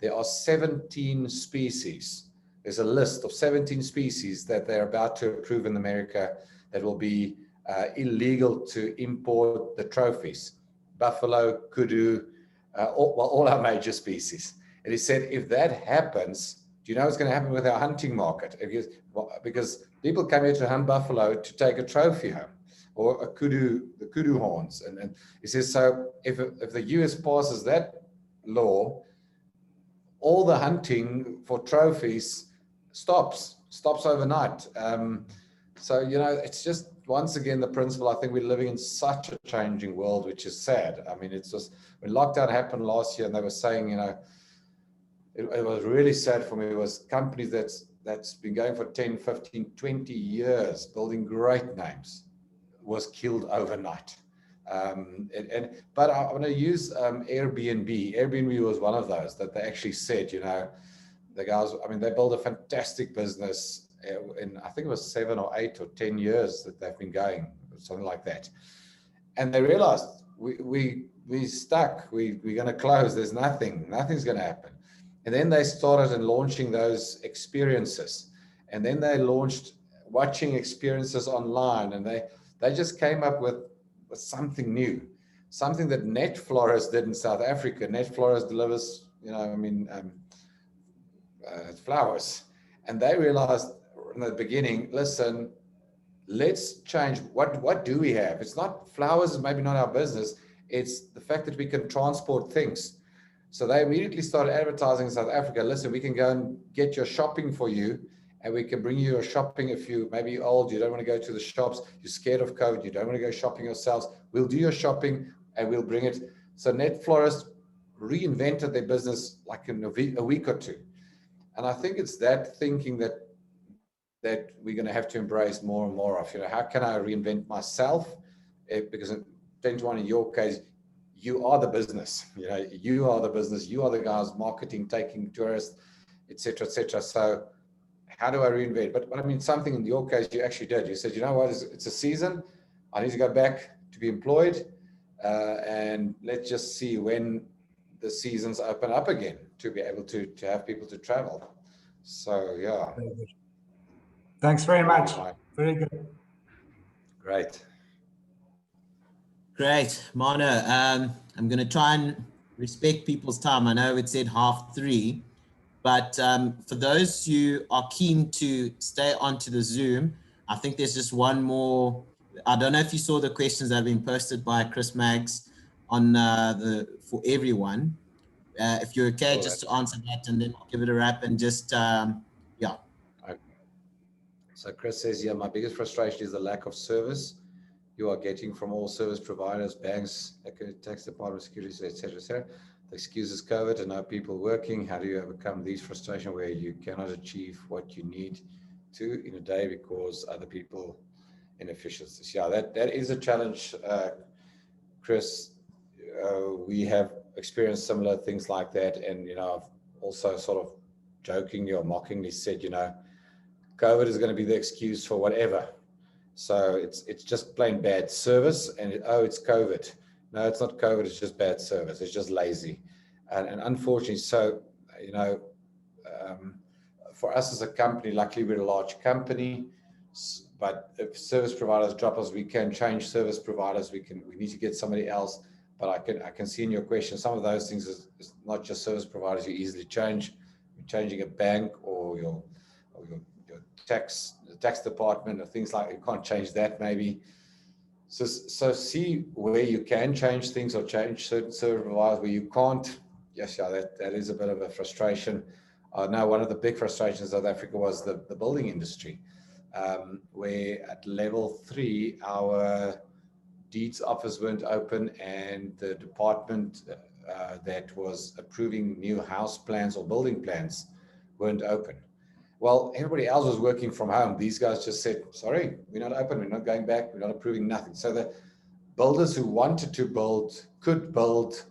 there are 17 species. There's a list of 17 species that they're about to approve in America that will be illegal to import the trophies. Buffalo, kudu, all our major species. And he said, if that happens, do you know what's going to happen with our hunting market? Because people come here to hunt buffalo to take a trophy home, or the kudu horns. And he says, so if the US passes that law, all the hunting for trophies stops overnight. So, it's just, once again, the principle, I think we're living in such a changing world, which is sad. I mean, it's just, when lockdown happened last year and they were saying, it was really sad for me. It was companies that's been going for 10, 15, 20 years, building great names, was killed overnight. But I want to use Airbnb. Airbnb was one of those that they actually said, the guys, they built a fantastic business in, I think it was 7 or 8 or 10 years that they've been going, something like that. And they realized we stuck, we're going to close, there's nothing's going to happen. And then they started and launching those experiences. And then they launched watching experiences online, and they just came up with something new, something that Net Florist did in South Africa. Net Florist delivers, flowers. And they realized in the beginning, listen, let's change. What do we have? It's not flowers, maybe not our business. It's the fact that we can transport things. So they immediately started advertising in South Africa. Listen, we can go and get your shopping for you, and we can bring you your shopping. If you maybe old, you don't want to go to the shops, you're scared of COVID, you don't want to go shopping yourselves, we'll do your shopping and we'll bring it. So Net Florist reinvented their business like in a week or two. And I think it's that thinking that we're going to have to embrace more and more of. How can I reinvent myself? Because in 10-1 in your case, you are the business. You are the business. You are the guys marketing, taking tourists, etc., etc. So how do I reinvent? But something in your case you actually did. You said, you know what? It's a season. I need to go back to be employed, and let's just see when the seasons open up again to be able to have people to travel. So yeah. Very good. Thanks very much. Very good. Great. Great, Mano. I'm going to try and respect people's time. I know it said 3:30, but for those who are keen to stay onto the Zoom, I think there's just one more. I don't know if you saw the questions that have been posted by Chris Maggs on for everyone. If you're okay, just to answer that, and then I'll give it a wrap and just, yeah. Okay. So Chris says, yeah, my biggest frustration is the lack of service you are getting from all service providers, banks, tax department, securities, etc., etc. The excuse is COVID and no people working. How do you overcome these frustrations where you cannot achieve what you need to in a day because other people inefficiencies? Yeah, that is a challenge, Chris. We have experienced similar things like that, and I've also sort of jokingly or mockingly said, COVID is going to be the excuse for whatever. So it's just plain bad service, and oh, it's COVID. No, it's not COVID. It's just bad service. It's just lazy, and unfortunately, so for us as a company, luckily we're a large company, but if service providers drop us, we can change service providers. We need to get somebody else. But I can see in your question, some of those things is not just service providers you easily change. You're changing a bank or your tax department or things like, you can't change that maybe. So see where you can change things or change certain service providers where you can't. Yes, yeah, that is a bit of a frustration. Now, one of the big frustrations in South Africa was the building industry, where at level 3, our deeds office weren't open, and the department that was approving new house plans or building plans weren't open. Well, everybody else was working from home. These guys just said, sorry, we're not open, we're not going back, we're not approving nothing. So the builders who wanted to build, could build,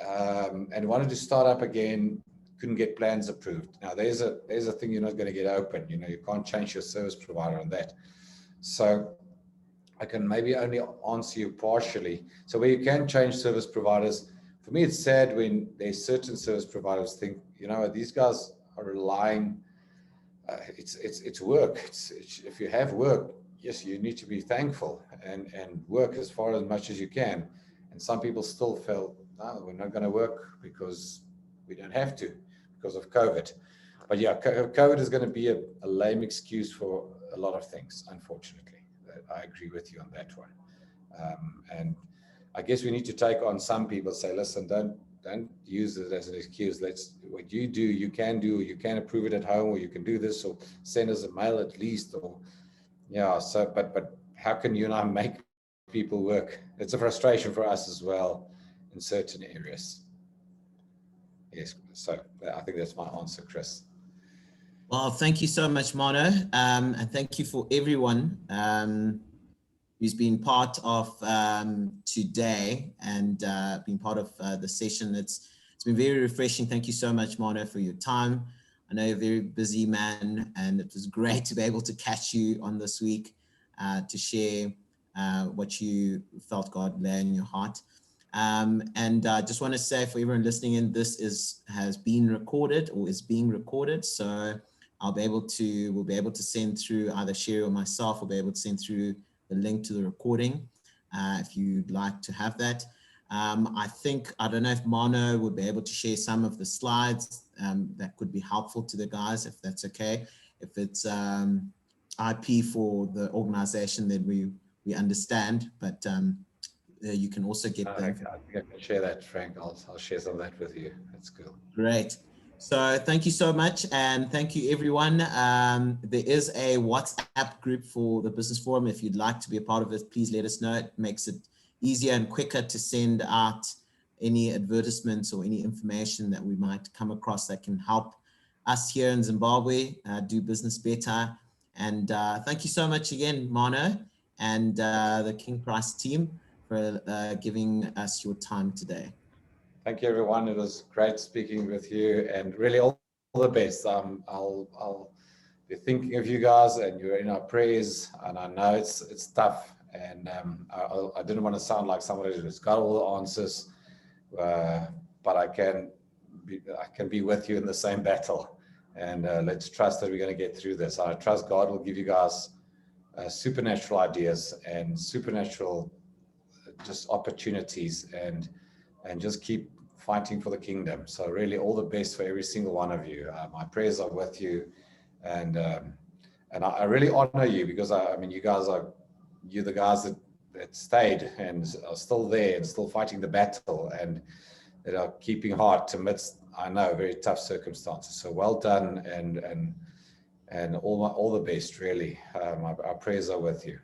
and wanted to start up again, couldn't get plans approved. Now there's a thing you're not going to get open. You know, you can't change your service provider on that. So I can maybe only answer you partially. So where you can change service providers, for me, it's sad when there's certain service providers think, you know, these guys are relying, it's work. If you have work, yes, you need to be thankful and work as far as much as you can. And some people still feel, no, we're not going to work because we don't have to because of COVID. But yeah, COVID is going to be a lame excuse for a lot of things, unfortunately. I agree with you on that one. And I guess we need to take on some people, say, listen, don't use it as an excuse. What you do, you can approve it at home, or you can do this, or send us a mail at least, or yeah. So, but how can you and I make people work? It's a frustration for us as well in certain areas. Yes, so I think that's my answer, Chris. Well, thank you so much, Mono, and thank you for everyone who's been part of today and been part of the session. It's been very refreshing. Thank you so much, Mono, for your time. I know you're a very busy man, and it was great to be able to catch you on this week to share what you felt God lay in your heart. And I just want to say for everyone listening in, this has been recorded or is being recorded. So we'll be able to send through, either Sherry or myself will be able to send through the link to the recording if you'd like to have that. I don't know if Mono would be able to share some of the slides that could be helpful to the guys, if that's okay. If it's IP for the organization, then we understand, but you can also get I think I can share that, Frank. I'll share some of that with you. That's cool. Great. So thank you so much, and thank you everyone. There is a WhatsApp group for the Business Forum. If you'd like to be a part of it, please let us know. It makes it easier and quicker to send out any advertisements or any information that we might come across that can help us here in Zimbabwe do business better. And thank you so much again, Mono, and the King Price team for giving us your time today. Thank you, everyone. It was great speaking with you, and really all the best. I'll be thinking of you guys, and you're in our prayers. And I know it's tough, and I didn't want to sound like somebody who's got all the answers, but I can be with you in the same battle. And let's trust that we're going to get through this. I trust God will give you guys supernatural ideas and supernatural just opportunities, and just keep fighting for the kingdom. So really all the best for every single one of you. My prayers are with you, and I really honor you, because I mean, you're the guys that stayed and are still there and still fighting the battle, and that are keeping heart amidst, I know, very tough circumstances. So well done, and all the best, really. Our prayers are with you.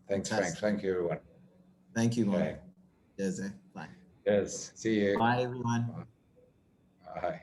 Thanks, Frank. Thank you, everyone. Thank you, Mono. Okay. Yes, bye. Yes. See you. Bye, everyone. Bye.